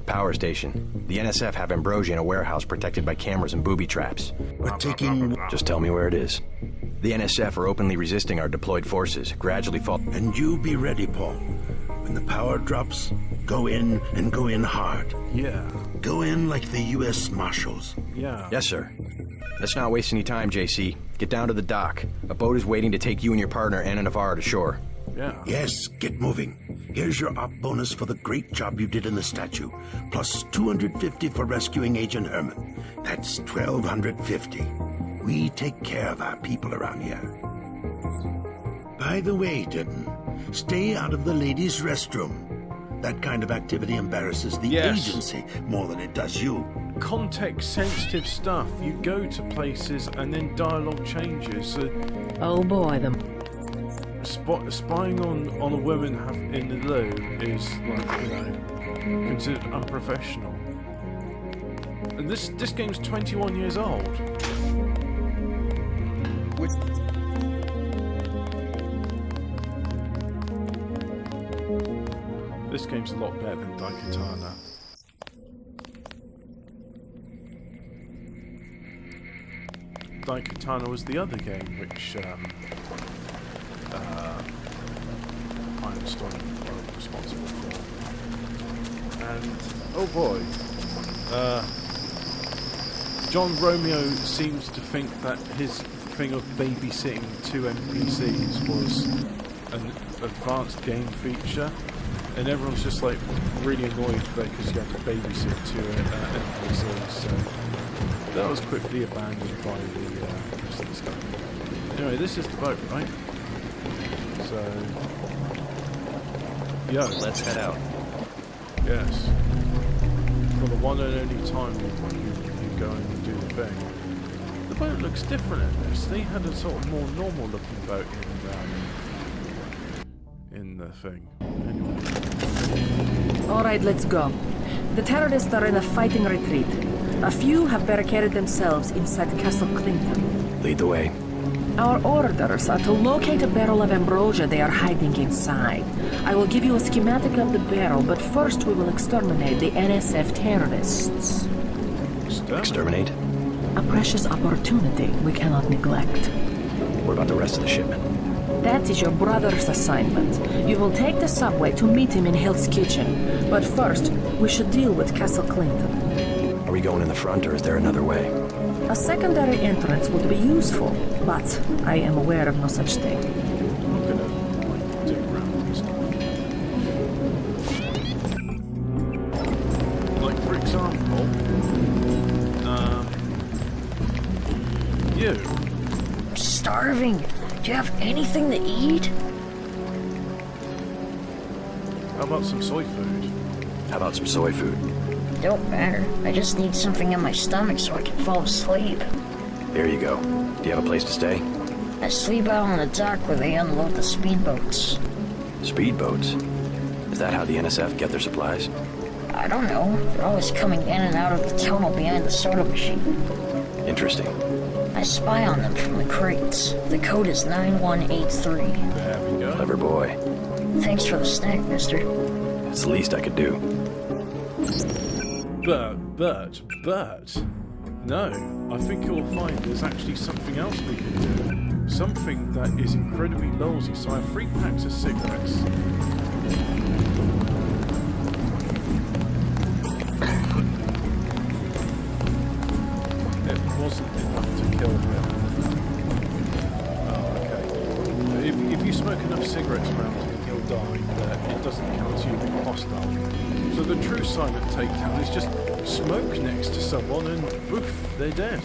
Power station. The NSF have Ambrosia in a warehouse protected by cameras and booby traps. We're taking... Just tell me where it is. The NSF are openly resisting our deployed forces, gradually fall... And you be ready, Paul. When the power drops, go in and go in hard. Yeah. Go in like the U.S. Marshals. Yeah. Yes, sir. Let's not waste any time, JC. Get down to the dock. A boat is waiting to take you and your partner, Anna Navarro, to shore. Yeah. Yes, get moving. Here's your op bonus for the great job you did in the statue, plus 250 for rescuing Agent Herman. That's 1,250. We take care of our people around here. By the way, Denton, stay out of the ladies' restroom. That kind of activity embarrasses the agency more than it does you. Context-sensitive stuff. You go to places and then dialogue changes. Oh boy, them. Spying on a woman in the loo is, like, you know, considered unprofessional. And this game's 21 years old. This game's a lot better than Daikatana. Daikatana was the other game which Einstein were responsible for. And oh boy, John Romeo seems to think that his thing of babysitting two NPCs was an advanced game feature, and everyone's just like really annoyed because you have to babysit two NPCs. So that was quickly abandoned by the rest of the stuff. Anyway, this is the boat, right? So, yeah. Let's head out. Yes. For the one and only time you go and do the thing. The boat looks different in this. They had a sort of more normal looking boat in the thing. Anyway. Alright, let's go. The terrorists are in a fighting retreat. A few have barricaded themselves inside Castle Clinton. Lead the way. Our orders are to locate a barrel of ambrosia they are hiding inside. I will give you a schematic of the barrel, but first we will exterminate the NSF terrorists. Exterminate? A precious opportunity we cannot neglect. What about the rest of the shipment? That is your brother's assignment. You will take the subway to meet him in Hill's Kitchen. But first, we should deal with Castle Clinton. Are we going in the front, or is there another way? A secondary entrance would be useful, but I am aware of no such thing. I'm gonna, like, dig around and stuff. Like, for example, you. I'm starving. Do you have anything to eat? How about some soy food? How about some soy food? Don't matter. I just need something in my stomach so I can fall asleep. There you go. Do you have a place to stay? I sleep out on the dock where they unload the speedboats. Speedboats? Is that how the NSF get their supplies? I don't know. They're always coming in and out of the tunnel behind the soda machine. Interesting. I spy on them from the crates. The code is 9183. There we go. Clever boy. Thanks for the snack, mister. It's the least I could do. But, no, I think you'll find there's actually something else we can do. Something that is incredibly lousy. So I have 3 packs of cigarettes. It wasn't enough to kill him. Oh, okay. If you smoke enough cigarettes around him, he'll die, but it doesn't count as you being hostile. So the true silent takedown is just smoke next to someone and poof, they're dead.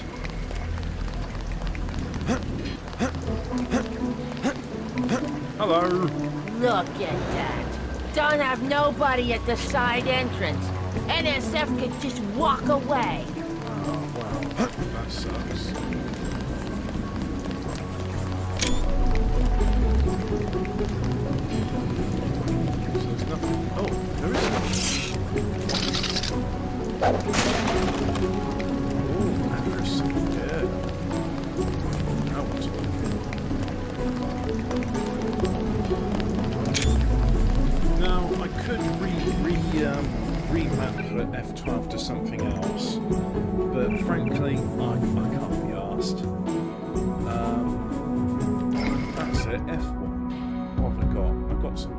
Hello. Look at that. Don't have nobody at the side entrance. NSF could just walk away. wow. That sucks. So there's nothing. Oh, there is something. Oh, accuracy. Yeah. That one's working. Now, I could remap F12 to something else, but frankly, I can't be arsed. That's it, F1. What have I got? I've got some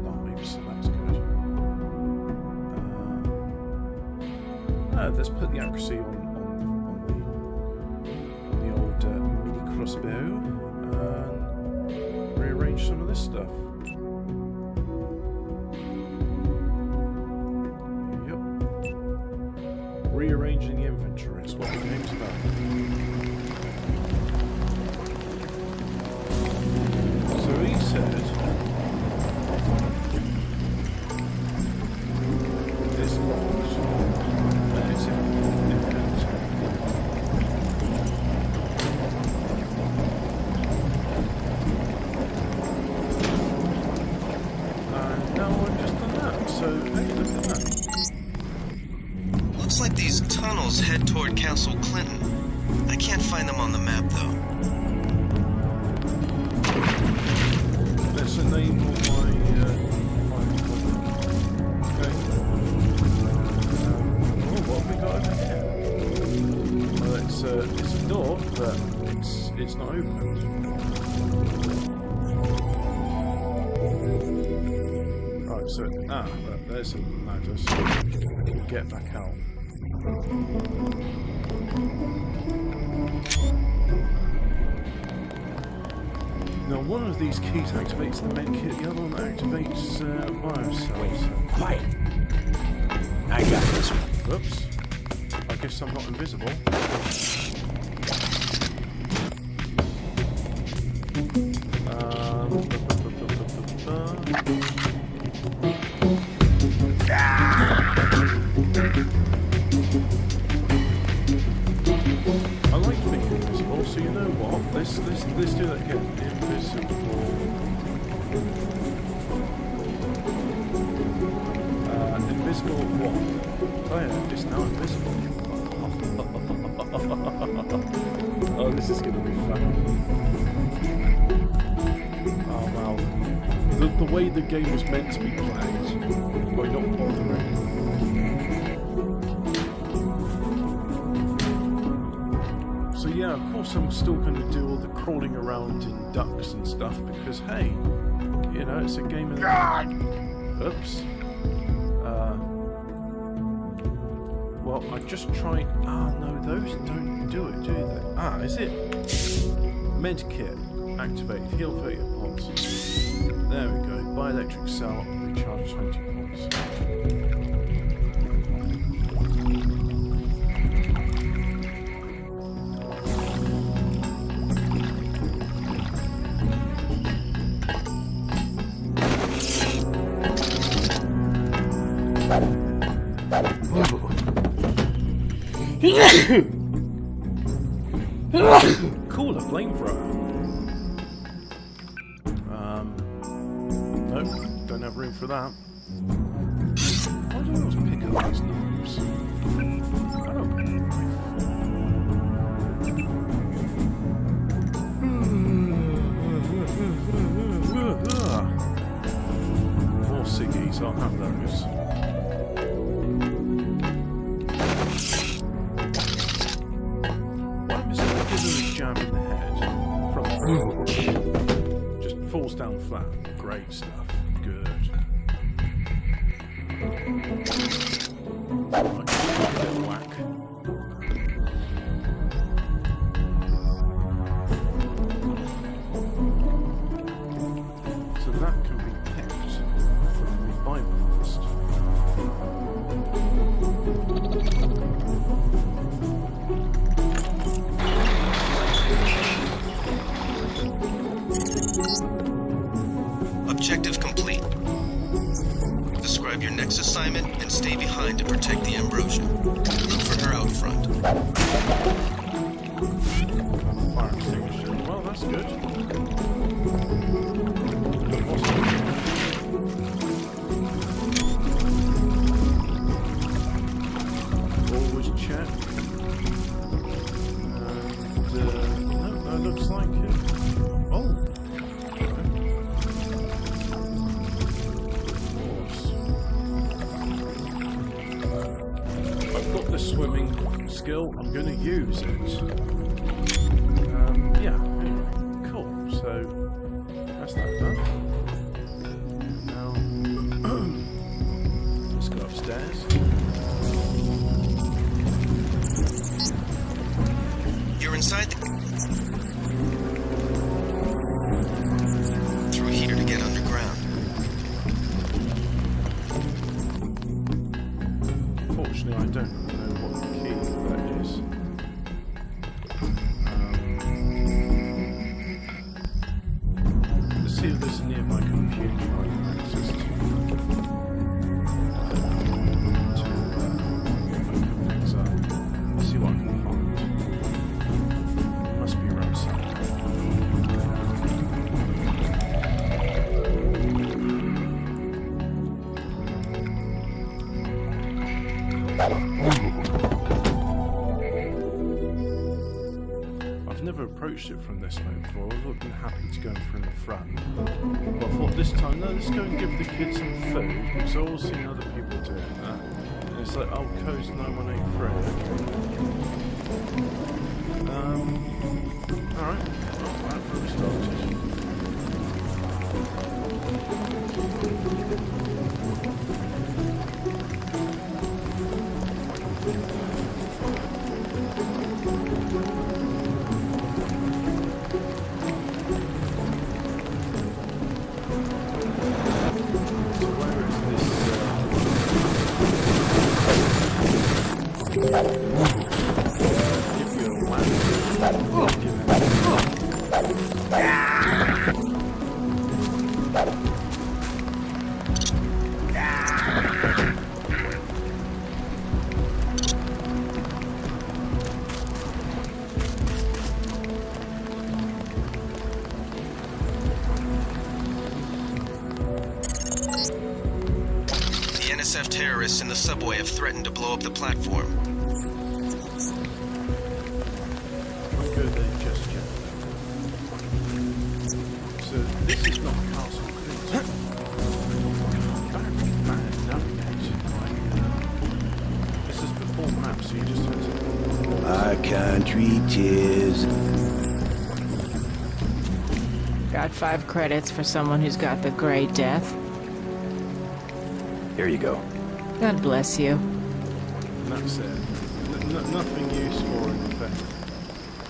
knives, so that's good. Let's put the accuracy on the old mini crossbow and rearrange some of this stuff. Rearranging the inventory is what the game's about. So he said this locked and it's infinite. And now I've just done that, so hey, look at that. Looks like these tunnels head toward Castle Clinton. I can't find them on the map, though. That's the name of my okay. What have we got over here? Well, it's a door, but it's not opened. Right, so there's a ladder, so we can get back out. Now, one of these keys activates the medkit, the other one activates biocells. Quiet. I got this one. Oops. I guess I'm not invisible. I like being invisible, so you know what? Let's do that again. Invisible. Invisible what? Oh yeah, it's now invisible. Oh, this is gonna be fun. Oh wow. The way the game was meant to be played, by not bothering. So yeah, of course I'm still going to do all the crawling around in ducks and stuff because hey, you know, it's a game of... Oops. Well, I just tried... no, those don't do it, do they? Is it? Medkit. Activated. Heal 30 points. There we go. Bioelectric cell. Recharge 20 points. Cool, a flamethrower. Nope, don't have room for that. Why do I always pick up these knives? I don't More ciggies, I'll have those. Jam in the head from just falls down flat. Great stuff. Good. Right, whack. So that can be kept. It can be bypassed. Objective complete. protect the ambrosia. Look for her out front. Fire extinguisher. Well, that's good. Always check. And, no, that looks like it. Oh! I've got the swimming skill, I'm going to use it. Yeah, anyway, cool. So, that's that done. Now, let's go upstairs. You're inside the... Through here to get underground. Unfortunately, I don't know what the key for that is. Let's see if there's a nearby computer I can access to. Open things up. See what I can find. Must be around somewhere. I've never approached it from this way before. I would have been happy to go in from the front. But I thought this time, no, let's go and give the kids some food, because I've all seen other people doing that. And it's like, oh, code's 9183. Alright. Oh, that room started. NSF terrorists in the subway have threatened to blow up the platform. I'll go there just check. So this is not Castle Creek. Bad navigation. This is before maps, so you just have to... Our country 'tis. Got 5 credits for someone who's got the Grey Death. Here you go. God bless you. And that's it. Nothing useful in effect.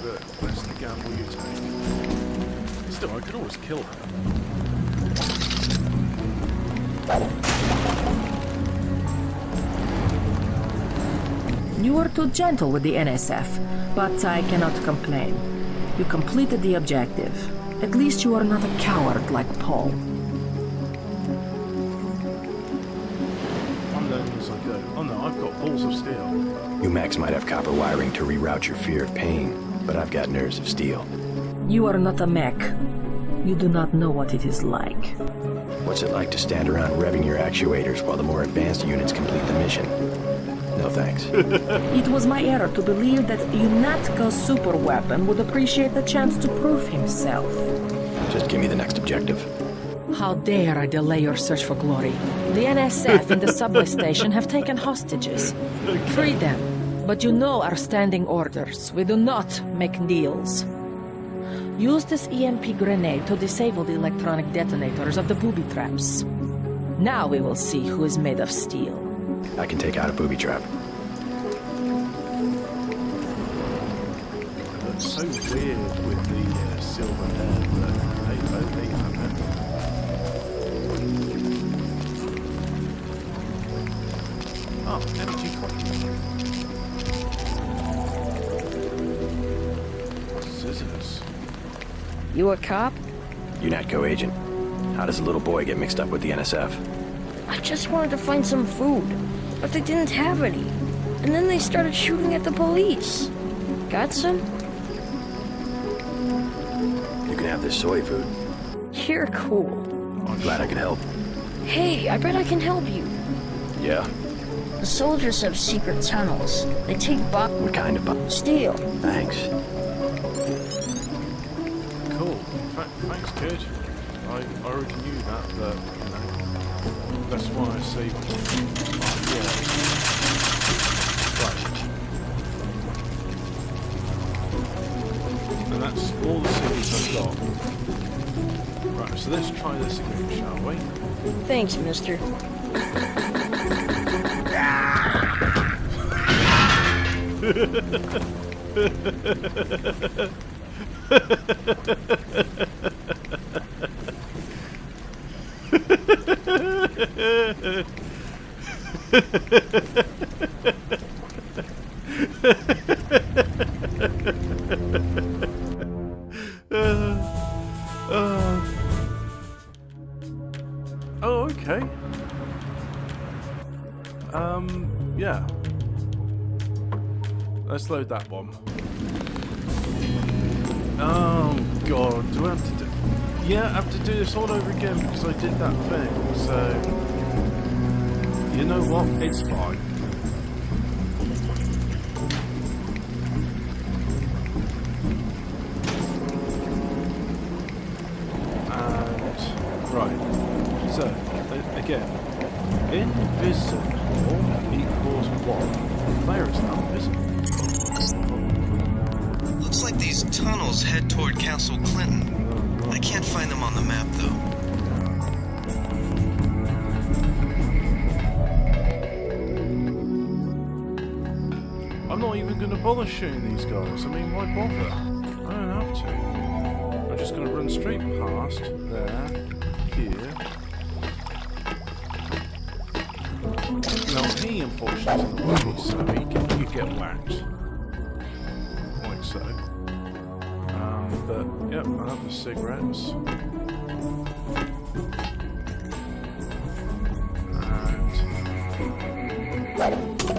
But that's the gamble you take. Still, I could always kill her. You were too gentle with the NSF, but I cannot complain. You completed the objective. At least you are not a coward like Paul. I'm learning as I go. Oh no, I've got balls of steel. You Max might have copper wiring to reroute your fear of pain, but I've got nerves of steel. You are not a mech. You do not know what it is like. What's it like to stand around revving your actuators while the more advanced units complete the mission? No thanks. It was my error to believe that Unatka's superweapon would appreciate the chance to prove himself. Just give me the next objective. How dare I delay your search for glory? The NSF and the subway station have taken hostages. Free them, but you know our standing orders. We do not make deals. Use this EMP grenade to disable the electronic detonators of the booby traps. Now we will see who is made of steel. I can take out a booby trap. It's so weird with the silver hair, but they have it. Oh, empty coffee. Scissors. You a cop? UNATCO agent. How does a little boy get mixed up with the NSF? I just wanted to find some food. but they didn't have any. And then they started shooting at the police. Got some? You can have this soy food. You're cool. I'm glad I could help. Hey, I bet I can help you. Yeah? The soldiers have secret tunnels. They take What kind of steel. Thanks. Cool. Thanks, kid. I already knew that, but you know, that's why I saved it. Yeah. Right. And that's all the secrets I've got. Right, so let's try this again, shall we? Thanks, mister. Oh, okay. Yeah. Let's load that one. Oh god, do I have to do... Yeah, I have to do this all over again because I did that thing, so... You know what? It's fine. And... Right. So, again. Invisible equals what? The player is now invisible. Looks like these tunnels head toward Castle Clinton. I can't find them on the map, though. I'm not even going to bother shooting these guys. I mean, why bother? I don't have to. I'm just going to run straight past there, here. Now he unfortunately is in the way, so you get whacked. Like so. But yep, I have the cigarettes.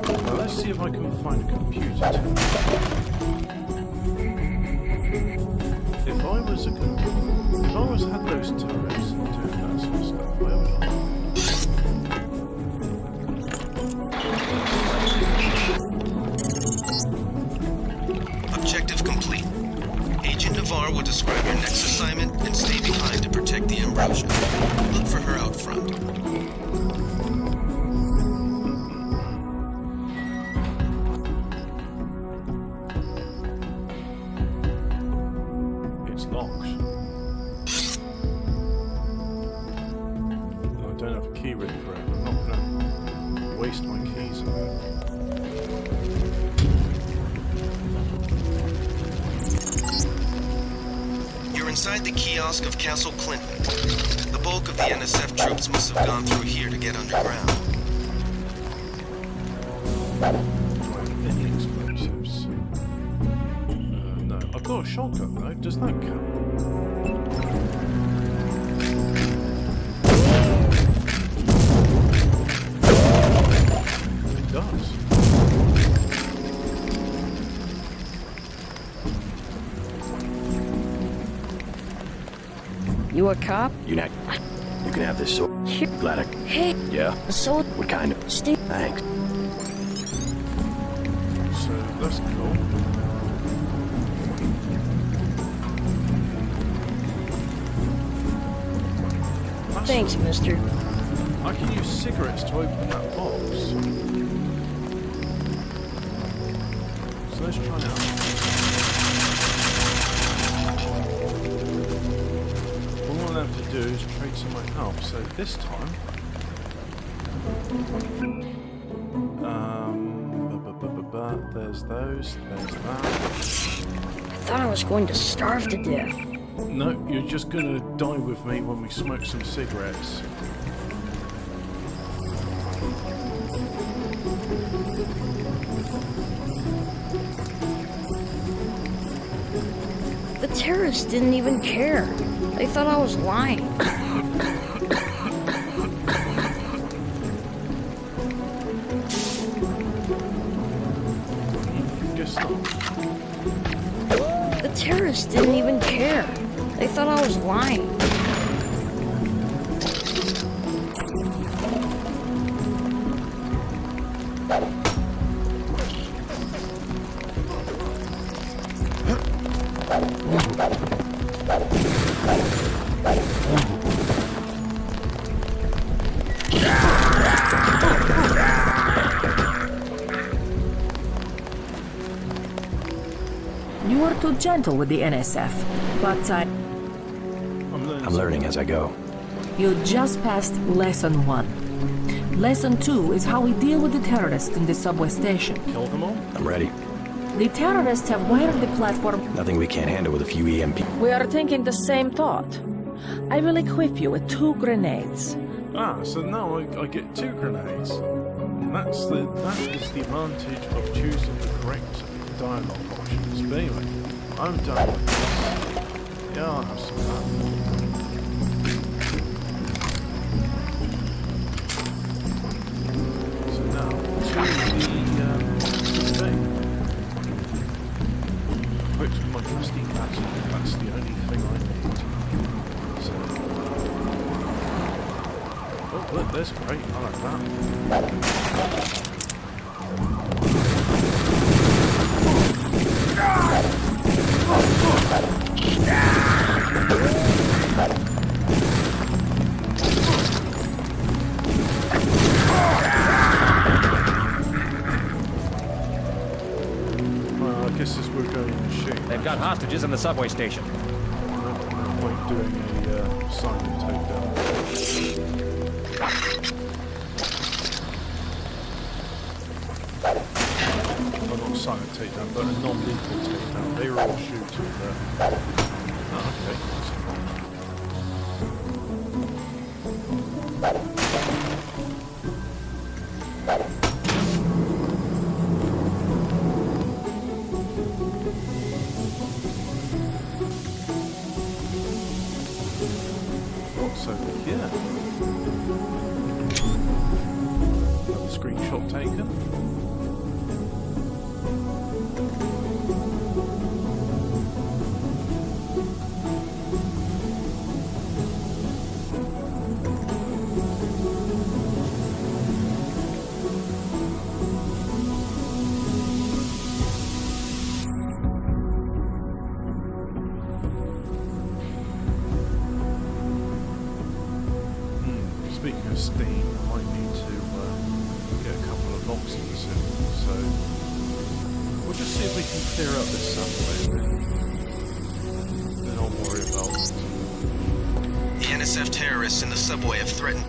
And now let's see if I can find a computer terminal. If I was had those turrets and doing that sort of stuff, where would I? Objective complete. Agent Navarre will describe your next assignment and stay behind to protect the Ambrosia. Look for her out front. It's locked. I don't have a key ring for it. I'm not going to waste my keys on it. Inside the kiosk of Castle Clinton. The bulk of the NSF troops must have gone through here to get underground. Any explosives? No. I've got a shotgun though. Does that count? It does. You a cop? You can have this sword. Glad I... Hey! Yeah? A sword? What kind of... Steve? Thanks. So, that's cool. Thanks, mister. I can use cigarettes to open that box. So let's try it out. All I have to do is trade some of my health. So this time... there's those, there's that. I thought I was going to starve to death. No, you're just gonna die with me when we smoke some cigarettes. The terrorists didn't even care. They thought I was lying. guess not. The terrorists didn't even care. They thought I was lying. You are too gentle with the NSF, but I'm learning as I go. You just passed Lesson 1. Lesson 2 is how we deal with the terrorists in the subway station. Kill them all? I'm ready. The terrorists have wired the platform. Nothing we can't handle with a few EMP. We are thinking the same thought. I will equip you with 2 grenades. Ah, so now I get 2 grenades. That is the advantage of choosing the correct dialogue options. But anyway, I'm done with this. Yeah, I'll have some fun. So now, to the thing. Equipped with my trusty battery, that's the only thing I need. So, oh look, there's great, I like that. Well, I guess as we're going to shoot. They've got hostages in the subway station. No point doing a silent takedown. Well, not a silent takedown, but a non-lethal takedown. They were all shooting there. Oh, okay. That's what's over here? Another screenshot taken. Speaking of Steam, I might need to get a couple of locks in the system, so we'll just see if we can clear up this subway, then I'll worry about it. The NSF terrorists in the subway have threatened.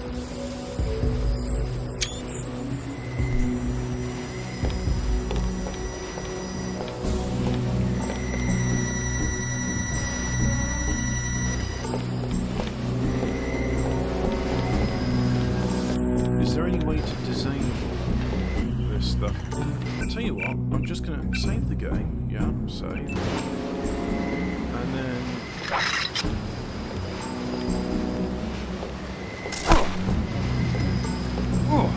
Is there any way to disable this stuff? I'll tell you what, I'm just going to save the game, yeah, save. And then... Oh!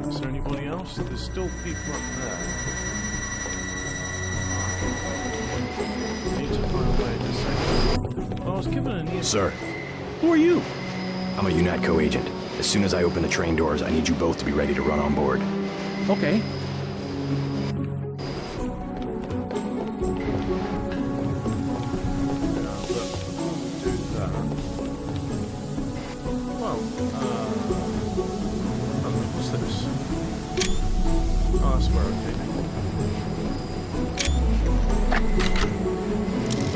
Is there anybody else? There's still people up there. Need to find a way to save them. I was given an ear. Sir. Who are you? I'm a UNATCO agent. As soon as I open the train doors, I need you both to be ready to run on board. Okay. What's this? Oh, that's where I came in.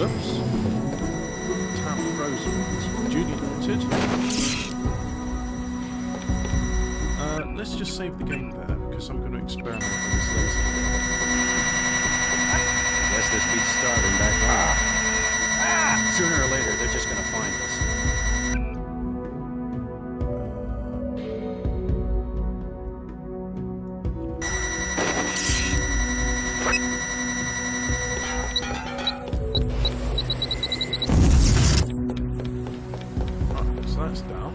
Oops. Tap frozen. Junior spotted. Let's just save the game there, because I'm going to experiment with this laser. Guess this beats starving back home. Sooner or later, they're just gonna find us. So that's down.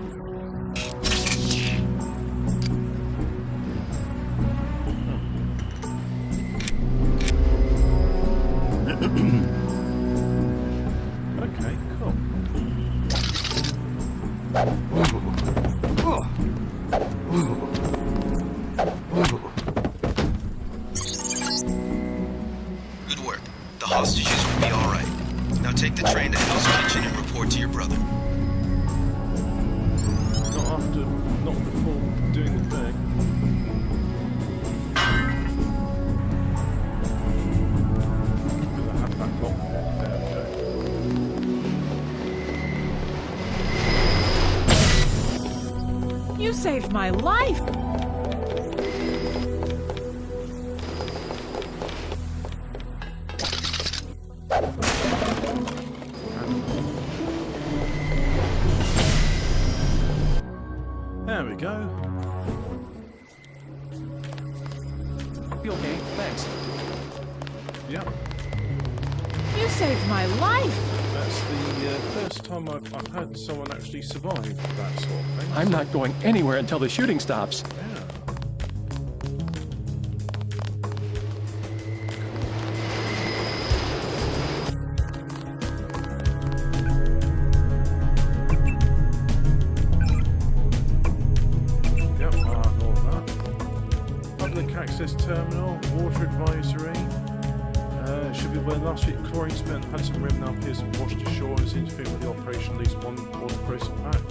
Okay, cool. Good work. The hostages will be all right. Now take the train to Hell's Kitchen and report to your brother. Not before doing the thing. I have that lock there, okay. You saved my life! There we go. You okay? Thanks. Yep. You saved my life! That's the first time I've had someone actually survive that sort of thing. I'm not going anywhere until the shooting stops. Yeah. Yep, mark all that. Public access terminal, water advisory. Should be where last week chlorine spent on Hudson Rim now appears washed ashore and is interfering with the operation at least one water processing plant.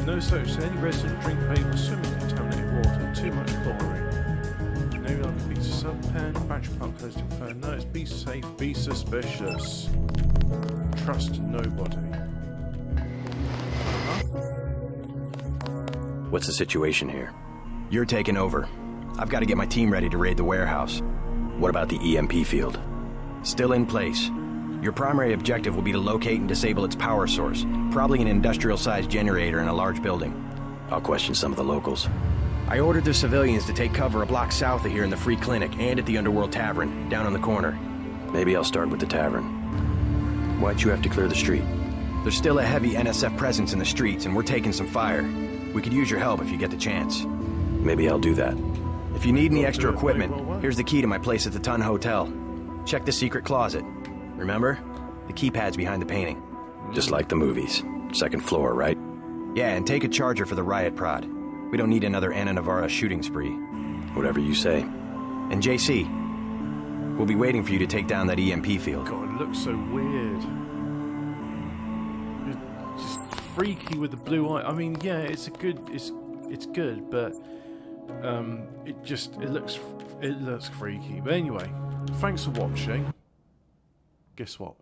No such to any resident drink paper or swimming contaminated water. Too much chlorine. Maybe like a piece of sub-pen, battery pump closed in phone. No, it's be safe, be suspicious. Trust nobody. What's the situation here? You're taking over. I've got to get my team ready to raid the warehouse. What about the EMP field? Still in place. Your primary objective will be to locate and disable its power source, probably an industrial-sized generator in a large building. I'll question some of the locals. I ordered the civilians to take cover a block south of here in the Free Clinic and at the Underworld Tavern, down on the corner. Maybe I'll start with the tavern. Why'd you have to clear the street? There's still a heavy NSF presence in the streets, and we're taking some fire. We could use your help if you get the chance. Maybe I'll do that. If you need any extra equipment, here's the key to my place at the Ton Hotel. Check the secret closet. Remember? The keypad's behind the painting. Just like the movies. Second floor, right? Yeah, and take a charger for the riot prod. We don't need another Anna Navarra shooting spree. Whatever you say. And JC, we'll be waiting for you to take down that EMP field. God, it looks so weird. It's just freaky with the blue eye. I mean, yeah, it's good, but it looks freaky. But anyway, thanks for watching. Guess what?